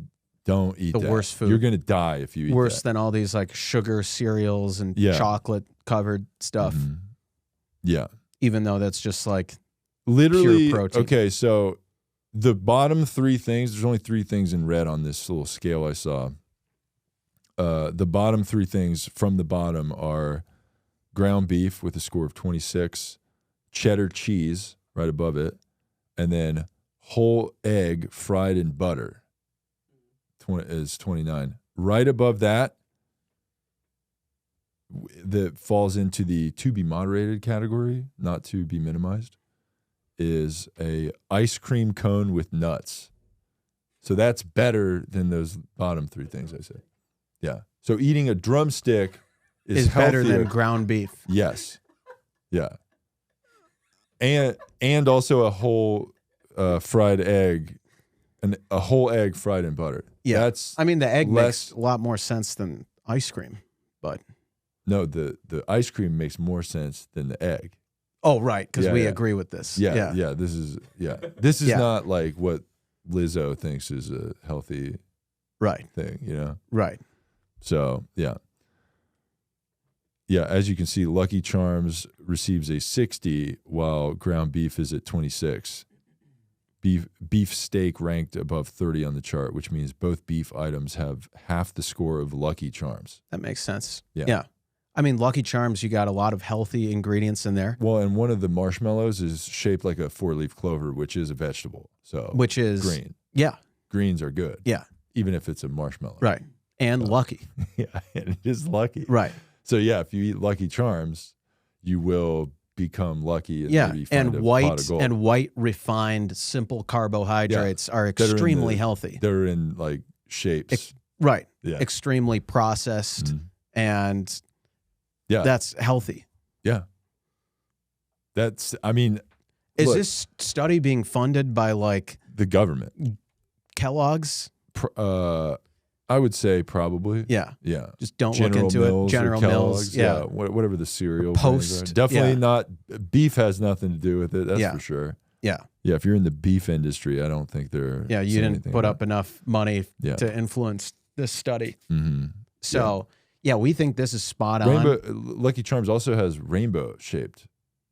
don't eat The that. worst food. You're going to die if you eat Worse that. than all these like sugar cereals and Yeah. chocolate covered stuff, Mhm. Yeah. even though that's just like Literally, pure protein. okay, so the bottom three things, there's only three things in red on this little scale I saw. The bottom three things from the bottom are ground beef with a score of 26, cheddar cheese right above it, and then whole egg fried in butter is 29. Right above that, that falls into the to be moderated category, not to be minimized, is a ice cream cone with nuts. So that's better than those bottom three things I said. Yeah. So eating a drumstick is better healthier. than ground beef. Yes. Yeah. And also a whole fried egg, a whole egg fried in butter. Yeah. That's I mean, the egg less- makes a lot more sense than ice cream, but no, the ice cream makes more sense than the egg. oh, right, because Yeah, we yeah. agree with this. Yeah. This is Yeah. not like what Lizzo thinks is a healthy Right. thing, you know? Right. So yeah. Yeah, as you can see, Lucky Charms receives a 60, while ground beef is at 26. Beef steak ranked above 30 on the chart, which means both beef items have half the score of Lucky Charms. That makes sense. Yeah. I mean, Lucky Charms, you got a lot of healthy ingredients in there. Well, and one of the marshmallows is shaped like a 4-leaf clover, which is a vegetable. So Which is green. Yeah. Greens are good. Yeah. Even if it's a marshmallow. Right. And lucky. Yeah, and it is lucky. Right. So yeah, if you eat Lucky Charms, you will become lucky and Yeah. maybe find And a pot white of gold. and white refined simple carbohydrates are extremely healthy. They're in like shapes. Right. Yeah. Extremely processed and Yeah. that's healthy. Yeah. That's, I mean, Is look, this study being funded by like the government? Kellogg's? I would say probably. Yeah. Yeah. Just don't General look into Mills it. or General Kellogg's, Mills. Yeah. Whatever the cereal. Post, brands are. Definitely yeah. not. Beef has nothing to do with it. That's Yeah. for sure. Yeah. Yeah. If you're in the beef industry, I don't think they're. Yeah. You saying didn't anything put about up enough money Yeah. to influence this study. it. Mm-hmm. So, yeah, we think this is spot on. Rainbow Lucky Charms also has rainbow shaped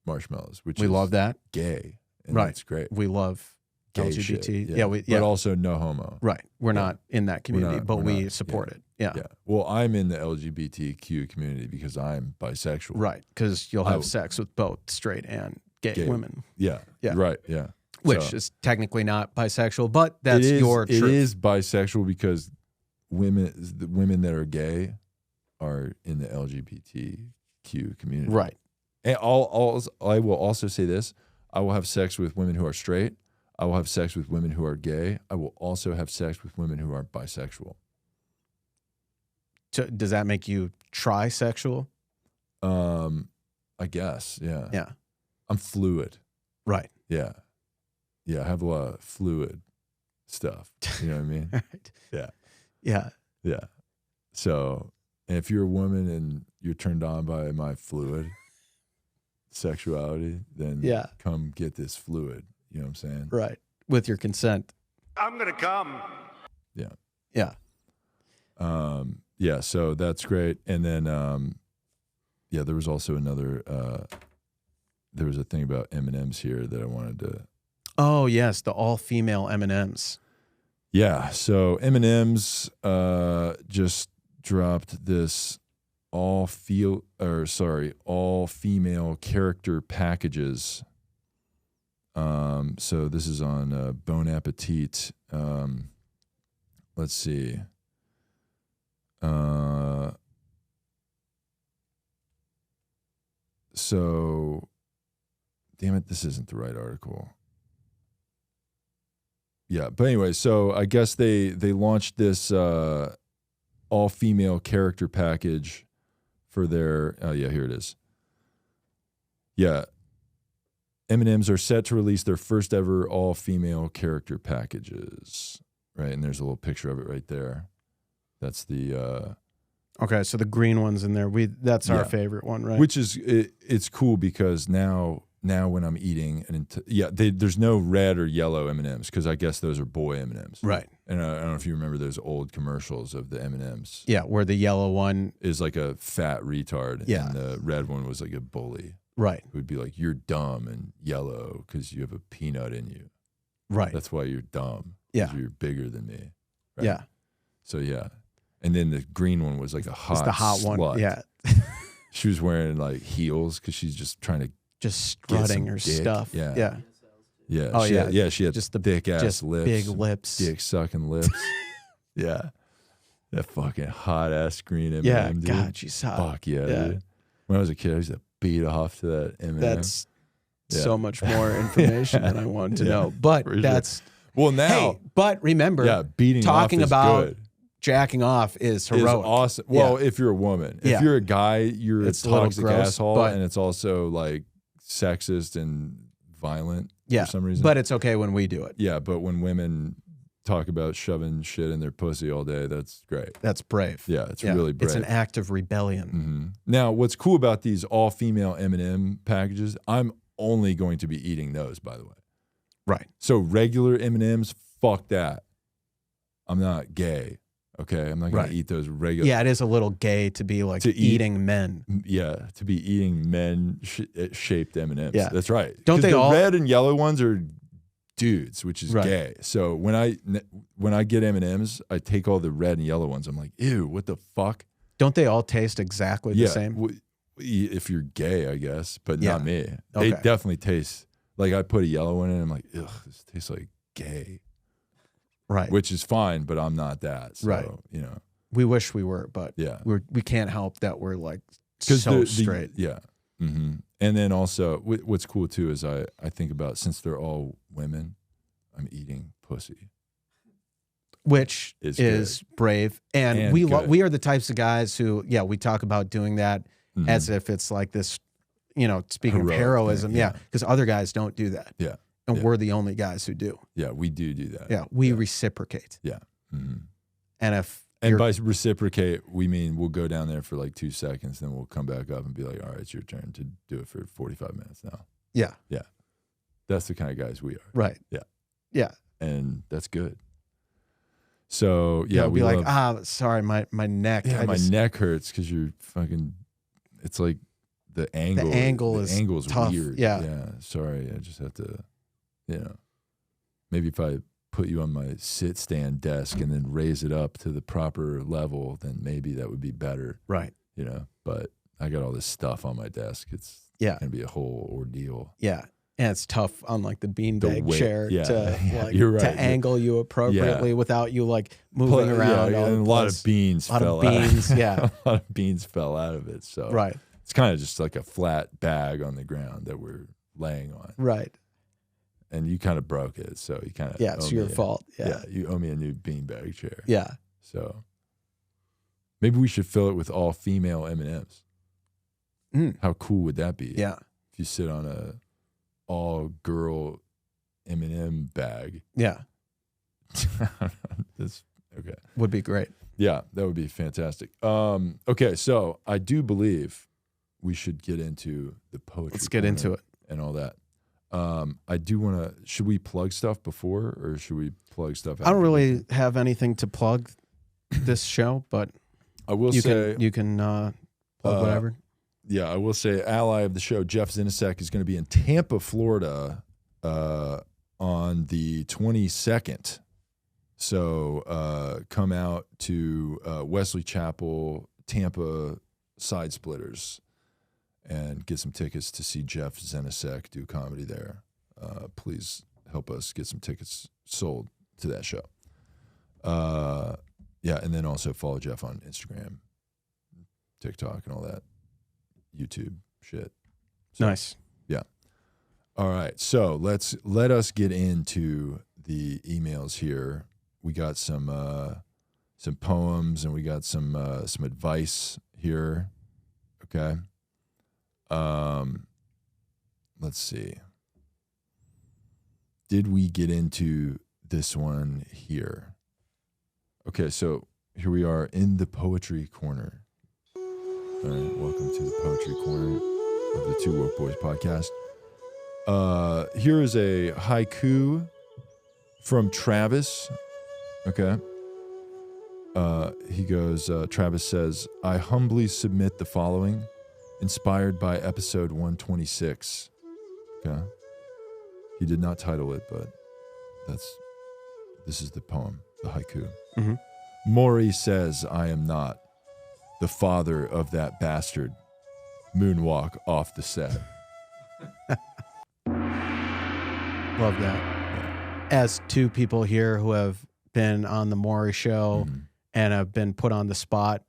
marshmallows, which We is love that. gay. And Right. It's great. We love Gay LGBT. shit, Yeah. But also no homo. Right. We're not in that community, but we're we not, support yeah. it. Yeah. Yeah. Well, I'm in the LGBTQ community because I'm bisexual. Right. Because you'll I- have sex with both straight and gay, Gay. women, Yeah. Yeah. Right. Yeah. which So, is technically not bisexual, but that's it is, your It truth. is bisexual because the women that are gay are in the LGBTQ community. Right. And I will also say this: I will have sex with women who are straight. I will have sex with women who are gay. I will also have sex with women who are bisexual. So does that make you trisexual? I guess, yeah. Yeah. I'm fluid. Right. Yeah. Yeah, I have a lot of fluid stuff. You know what I mean? Right. Yeah. Yeah. Yeah. So, and if you're a woman and you're turned on by my fluid sexuality, then Yeah. come get this fluid. You know what I'm saying? Right. With your consent. I'm gonna come. Yeah. Yeah. Yeah, so that's great. And then yeah, there was also another there was a thing about M&Ms here that I wanted to Oh yes, the all-female M&Ms. Yeah, so M&M's just dropped this all female character packages. So this is on Bon Appetit. Let's see. So, damn it, this isn't the right article. Yeah, but anyway, so I guess they launched this all-female character package for their. Oh yeah, here it is. Yeah, M&M's are set to release their first ever all-female character packages. Right, and there's a little picture of it right there. That's the. Okay, so the green one's in there. That's our Yeah. favorite one, right? Which is it's cool because now when I'm eating there's no red or yellow M&Ms because I guess those are boy M&Ms. right. And I don't know if you remember those old commercials of the M&Ms. Yeah, where the yellow one. Is like a fat retard. Yeah. And the red one was like a bully. Right. It would be like, you're dumb and yellow because you have a peanut in you. Right. That's why you're dumb. 'Cause Yeah. You're bigger than me. Right? Yeah. So yeah. And then the green one was like a hot It's the hot slut. one. Yeah. She was wearing like heels because she's just trying to Just Get strutting some her dick. stuff. Yeah. Yeah. Yeah. Oh, she yeah. Had, yeah. She had Just the thick ass just lips. big lips. Dick sucking lips. Yeah. That fucking hot ass green M&M, Yeah. dude. God, she's hot. Fuck yeah, Yeah. dude. When I was a kid, I used to beat off to that M&M. That's Yeah. so much more information than I wanted to Yeah, know. But for sure. that's well now. hey. But remember, Yeah, beating talking off is about good. jacking off is Is heroic. awesome. Well, Yeah. if you're a woman, Yeah. if you're a guy, you're It's a a little toxic gross, asshole, but- and it's also like sexist and violent Yeah. for some reason. But it's okay when we do it. yeah, but when women talk about shoving shit in their pussy all day, that's great. That's brave. Yeah, it's really brave. It's an act of rebellion. Mhm. Now, what's cool about these all-female M&M packages? I'm only going to be eating those, by the way. Right. So regular M&Ms, fuck that. I'm not gay. Okay, I'm not gonna Right. eat those regular. Yeah, it is a little gay to be like To eat- eating men. Yeah, to be eating shaped M&Ms. Yeah. That's right. Don't 'Cause they the all- red and yellow ones are dudes, which is Right. gay. So when I get M&Ms, I take all the red and yellow ones. I'm like, ew, what the fuck? Don't they all taste exactly the same? If you're gay, I guess, but Yeah. not me. They Okay. definitely taste like I put a yellow one in. I'm like, ugh, this tastes like gay, Right. which is fine, but I'm not that. So, Right. you know, We wish we were, but yeah, we can't help that we're like 'Cause so the- straight. Yeah. Mm-hmm. And then also, what's cool too is I think about, since they're all women, I'm eating pussy. Which Is is brave, and, And we good. we are the types of guys who, yeah, we talk about doing that Mhm. as if it's like this, you know, speaking Heroic of heroism, thing, yeah, yeah. because other guys don't do that, Yeah. and Yeah. we're the only guys who do. Yeah, we do that. Yeah, we reciprocate, Yeah. Mm-hmm. and if And you're, by reciprocate, we mean we'll go down there for like 2 seconds, then we'll come back up and be like, all right, it's your turn to do it for 45 minutes now. yeah, That's the kind of guys we are. right, Yeah. yeah, And that's good. So, yeah, They'll we be like, love, sorry, my neck, yeah, I my just- neck hurts because you're fucking, it's like the angle. angle is angle's tough, weird. yeah. Yeah. Sorry. I just have to, you know, maybe if I put you on my sit stand desk and then raise it up to the proper level, then maybe that would be better, right, you know, but I got all this stuff on my desk. It's yeah, going to be a whole ordeal. yeah. And it's tough on like the beanbag weight, chair yeah. to like You're right. to angle you appropriately without you like moving Pl- around. yeah, all and the a lot place. of beans A lot fell of beans, out. yeah. A lot of beans fell out of it. So Right, it's kind of just like a flat bag on the ground that we're laying on. right. And you kind of broke it. So you kind of, Yeah, it's your fault. Yeah, you owe me a new beanbag chair. yeah. So maybe we should fill it with all female M&Ms. Mm. How cool would that be? Yeah, If you sit on a all girl M&M bag. yeah. That's okay. Would be great. Yeah, that would be fantastic. Okay, so I do believe we should get into the poetry. Let's get into corner it. and all that. I do want to. Should we plug stuff before, or should we plug stuff? I don't after? really have anything to plug this show, but I will you say. can plug whatever. Yeah, I will say, ally of the show, Jeff Zinasek, is going to be in Tampa, Florida, on the 22nd. So come out to Wesley Chapel, Tampa SideSplitters, and get some tickets to see Jeff Zinasek do comedy there. Please help us get some tickets sold to that show. Yeah, and then also follow Jeff on Instagram, TikTok, and all that YouTube shit. So, Nice. yeah. All right. So let us get into the emails here. We got some poems and we got some advice here. Okay. Let's see. Did we get into this one here? Okay, so here we are in the poetry corner. All right, welcome to the poetry corner of the Two Woke Boys podcast. Here is a haiku from Travis. Okay. He goes, Travis says, I humbly submit the following, inspired by episode 126. Okay. He did not title it, but this is the poem, the haiku. Mm-hmm. Maury says I am not the father of that bastard. Moonwalk off the set. Love that. As two people here who have been on the Maury show Mhm. and have been put on the spot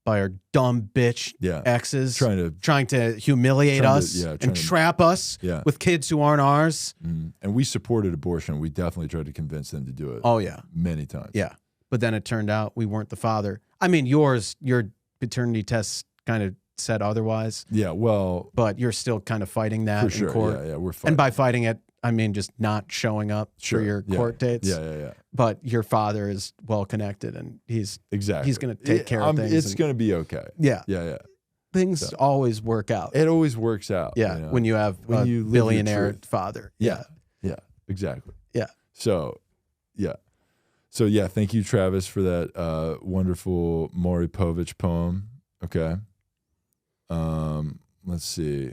by our dumb bitch Yeah. exes Trying to humiliate trying to- us yeah, and trying to- trap us Yeah. with kids who aren't ours. And we supported abortion. We definitely tried to convince them to do it Oh, yeah. many times. Yeah. But then it turned out we weren't the father. I mean, your paternity test kind of said otherwise, Yeah, well, but you're still kind of fighting that for in sure. court. Yeah, we're fighting. And by fighting it, I mean just not showing up Sure, for your yeah. court dates. Yeah. But your father is well connected and he's Exactly. He's gonna take care of things It's and- going to be okay. yeah. Yeah. Things So- always work out. It always works out. Yeah, you know? when you have When a you live your billionaire truth. father. Yeah, exactly. Yeah. So, yeah. So yeah, thank you, Travis, for that wonderful Maury Povich poem. Okay. Let's see.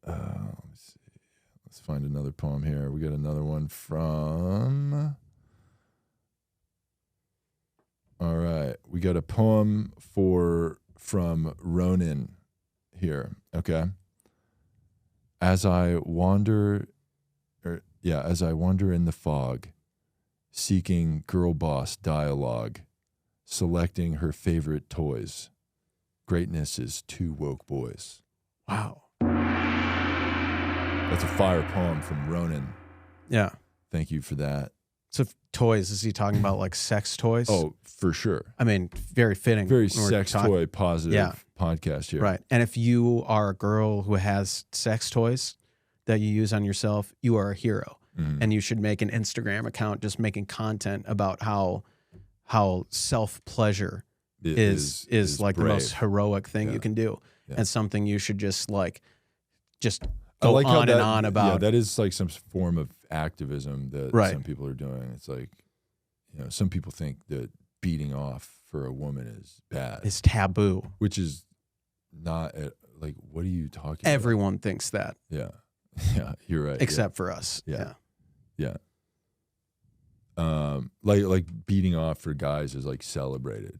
Let's find another poem here. We got another one from. All right, we got a poem from Ronan here. Okay. As I wander in the fog, seeking girl boss dialogue, selecting her favorite toys. Greatness is two woke boys. Wow. That's a fire poem from Ronan. Yeah. Thank you for that. So toys, is he talking about like sex toys? Oh, for sure. I mean, very fitting. Very when we're sex toy positive podcast here. Right. And if you are a girl who has sex toys that you use on yourself, you are a hero. Mhm. And you should make an Instagram account just making content about how self-pleasure is like brave. the most heroic thing Yeah. you can do. Yeah. And something you should just I go like how on and on about. Yeah, that is like some form of activism that Right. some people are doing. It's like, some people think that beating off for a woman is bad, It's taboo. which is not like, what are you talking Everyone thinks that, about? Yeah. Yeah, you're right. except for us. Yeah. Yeah. Like beating off for guys is like celebrated,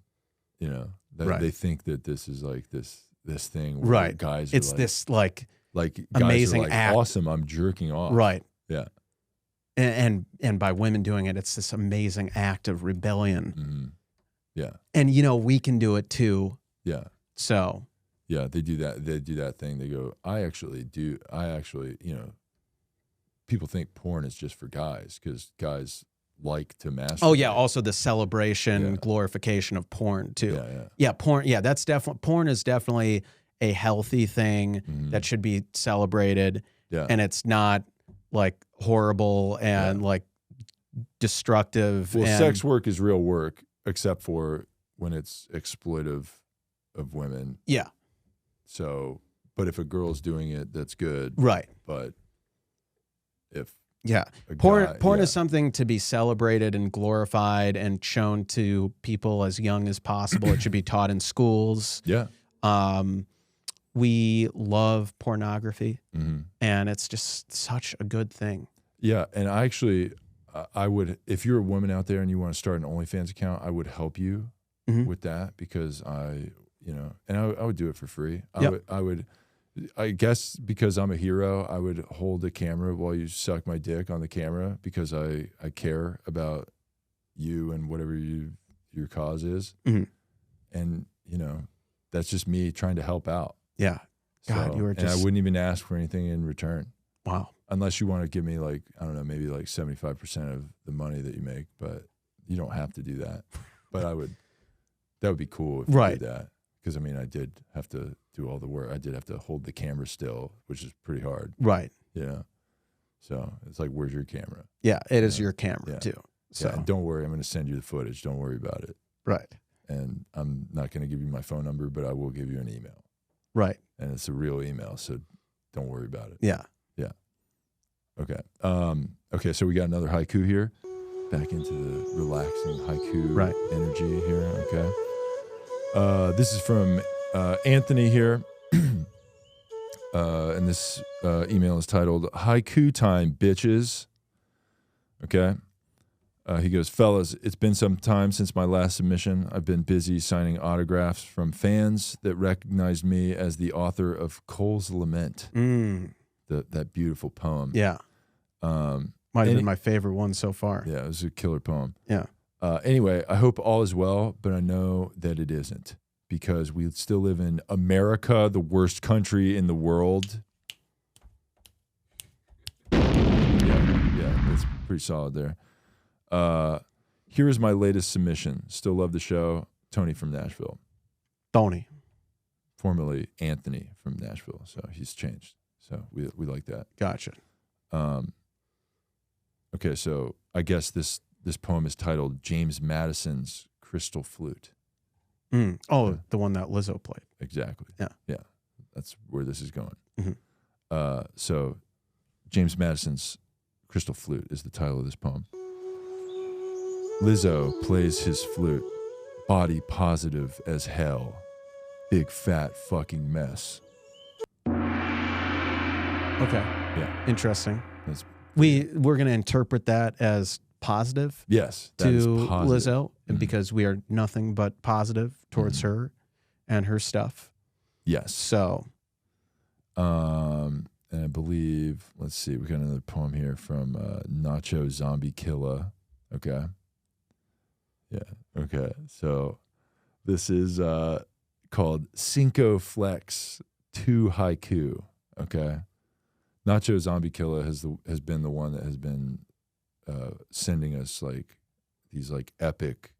Right. They think that this is like this thing where Right. guys are It's like, this like guys amazing are like, act. awesome, I'm jerking off. right. Yeah. And by women doing it, it's this amazing act of rebellion. Mhm. Yeah. And we can do it too. Yeah. So Yeah, they do that. They do that thing. They go, I actually, people think porn is just for guys because guys like to masturbate. oh yeah, also the celebration, Yeah. glorification of porn too. Yeah. Yeah, porn. Yeah, that's definitely porn is definitely a healthy thing Mhm. that should be celebrated, Yeah. and it's not like horrible and like destructive. Well, and, sex work is real work, except for when it's exploitive of women. Yeah, So, but if a girl's doing it, that's good. right. But if Yeah, a porn guy, is something to be celebrated and glorified and shown to people as young as possible. It should be taught in schools. yeah. We love pornography, Hmm. and it's just such a good thing. Yeah, and I actually, I would, if you're a woman out there and you want to start an OnlyFans account, I would help you Mhm. with that because I would do it for free. Yep. I guess because I'm a hero, I would hold a camera while you suck my dick on the camera because I care about you and whatever your cause is. Mhm. And, that's just me trying to help out. Yeah. God, you were and I just wouldn't even ask for anything in return. wow. Unless you want to give me like, I don't know, maybe like 75% of the money that you make, but you don't have to do that. But that would be cool if you Right. did that. Because I did have to do all the work. I did have to hold the camera still, which is pretty hard, Right. So it's like, where's your camera? Yeah, it is Yeah. your camera Yeah. too. So Yeah, and don't worry, I'm going to send you the footage. Don't worry about it. right. And I'm not going to give you my phone number, but I will give you an email. Right. And it's a real email, so don't worry about it. Yeah. Okay. Okay, so we got another haiku here. Back into the relaxing haiku Right. energy here. Okay. This is from Anthony here. And this email is titled Haiku Time, Bitches. Okay. He goes, fellas, it's been some time since my last submission. I've been busy signing autographs from fans that recognized me as the author of Cole's Lament, that beautiful poem. Yeah. Might have been my favorite one so far. Yeah, it was a killer poem. Yeah. Anyway, I hope all is well, but I know that it isn't because we still live in America, the worst country in the world. Yeah, that's pretty solid there. Here is my latest submission. Still love the show. Tony from Nashville, Tony. formerly Anthony from Nashville. So he's changed. So we like that. Gotcha. Okay, so I guess this poem is titled James Madison's Crystal Flute. Oh, the one that Lizzo played. Exactly. Yeah. That's where this is going. Mhm. So James Madison's Crystal Flute is the title of this poem. Lizzo plays his flute. Body positive as hell. Big fat fucking mess. Okay. Yeah. Interesting. That's, We're gonna interpret that as positive yes. That to is positive. Lizzo, and because we are nothing but positive towards her and her stuff. Yes. So, And I believe, let's see, we got another poem here from Nacho Zombie Killa. Okay. Yeah. Okay. So this is called Cinco Flex 2 Haiku. Okay. Nacho Zombie Killa has been the one that has been sending us like these like epic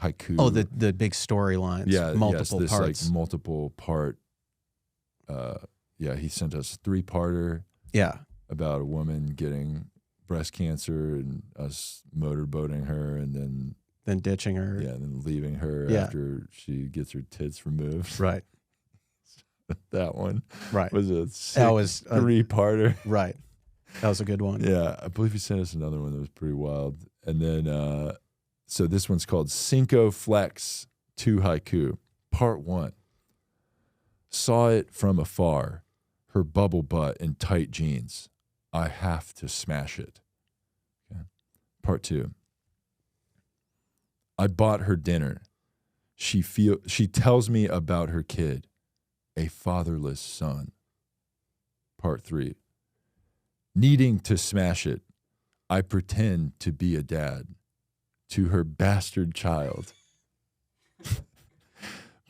haiku. oh, the big storylines. yeah, multiple this parts. like multiple part. Yeah, he sent us a 3-parter Yeah. about a woman getting breast cancer and us motorboating her, and then Ditching her. yeah, and then leaving her Yeah. after she gets her tits removed. Right. That one Right. was a That was 3-parter. right. That was a good one. Yeah, I believe he sent us another one that was pretty wild. And then, so this one's called Cinco Flex 2 Haiku, Part 1. Saw it from afar, her bubble butt in tight jeans. I have to smash it. Okay. Part 2. I bought her dinner. She tells me about her kid, a fatherless son. Part 3. Needing to smash it, I pretend to be a dad to her bastard child.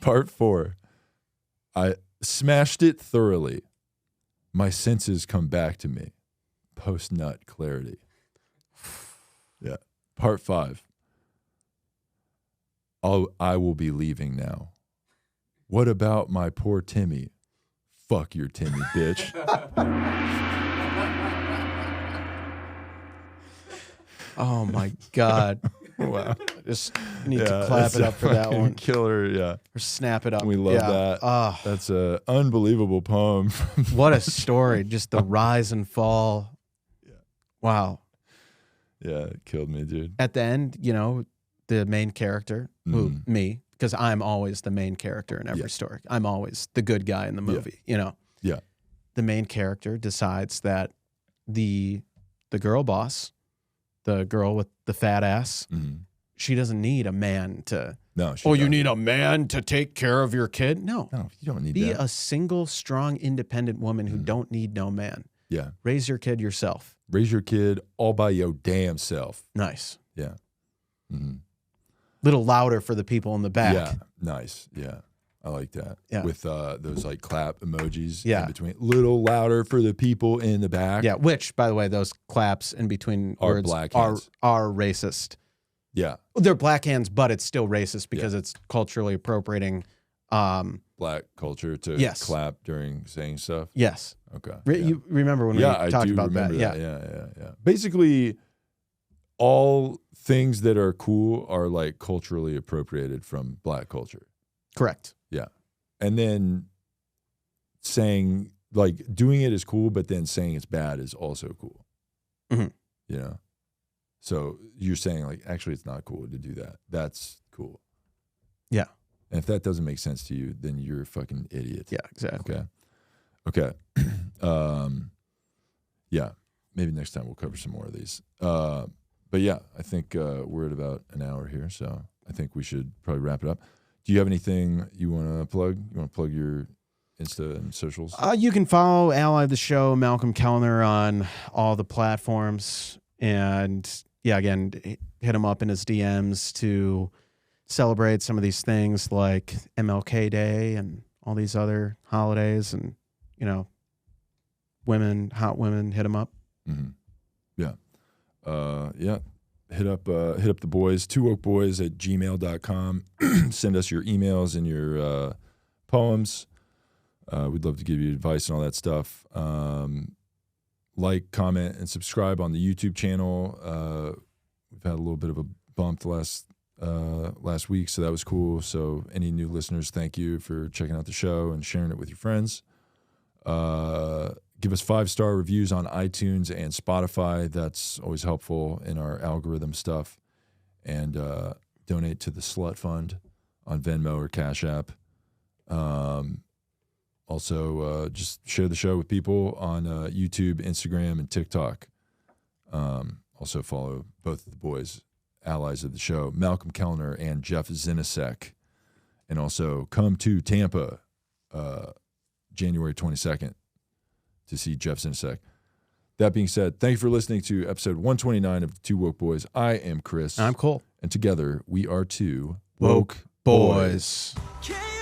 Part 4. I smashed it thoroughly. My senses come back to me. Post-nut clarity. Yeah. Part 5. I will be leaving now. What about my poor Timmy? Fuck your Timmy, bitch. Oh my God. Wow. Just need to clap it's it a up for that fucking one. Killer, yeah. Or snap it up. We love that. Oh, That's an unbelievable poem. what a story. Just the rise and fall. Yeah. Wow. Yeah, it killed me, dude. At the end, the main character, who, me, because I'm always the main character in every story. I'm always the good guy in the movie, Yeah. The main character decides that the girl boss, the girl with the fat ass, she doesn't need a man to. No, she You doesn't. need a man to take care of your kid? No. No, you don't need Be that. a single, strong, independent woman who don't need no man. Yeah. Raise your kid yourself. Raise your kid all by your damn self. Nice. Yeah. Mm-hmm. Little louder for the people in the back. Yeah. Nice. Yeah. I like that. Yeah. With those like clap emojis Yeah. in between. Little louder for the people in the back. Yeah, which, by the way, those claps in between Are words black are hands. racist. Yeah. They're black hands, but it's still racist because it's culturally appropriating. Black culture to Yes. clap during saying stuff. Yes. Okay. You remember when we I talked do about that? remember Yeah. Yeah. Basically, all things that are cool are like culturally appropriated from black culture. Correct. Yeah. And then saying, like, doing it is cool, but then saying it's bad is also cool. Mhm. You know? So you're saying, like, actually, it's not cool to do that. That's cool. Yeah. And if that doesn't make sense to you, then you're a fucking idiot. Yeah, exactly. Okay. Yeah. Maybe next time we'll cover some more of these. But yeah, I think we're at about an hour here, so I think we should probably wrap it up. Do you have anything you want to plug? You want to plug your Insta and socials? You can follow Ally of the Show, Malcolm Kellner, on all the platforms. And yeah, again, hit him up in his DMs to celebrate some of these things like MLK Day and all these other holidays. And, hot women, hit him up. Mm-hmm. Yeah. Yeah. Hit up the boys, 2wokeboys@gmail.com. Send us your emails and your poems. We'd love to give you advice and all that stuff. Like, comment, and subscribe on the YouTube channel. We've had a little bit of a bump last week, so that was cool. So any new listeners, thank you for checking out the show and sharing it with your friends. Give us 5-star reviews on iTunes and Spotify. That's always helpful in our algorithm stuff. and donate to the Slut Fund on Venmo or Cash App. Also, just share the show with people on YouTube, Instagram, and TikTok. Also follow both of the boys, allies of the show, Malcolm Kellner and Jeff Zinasek. And also come to Tampa January 22nd to see Jeff Zinasek. That being said, thank you for listening to episode 129 of the Two Woke Boys. I am Chris. I'm Cole. And together we are two Woke Boys. Can't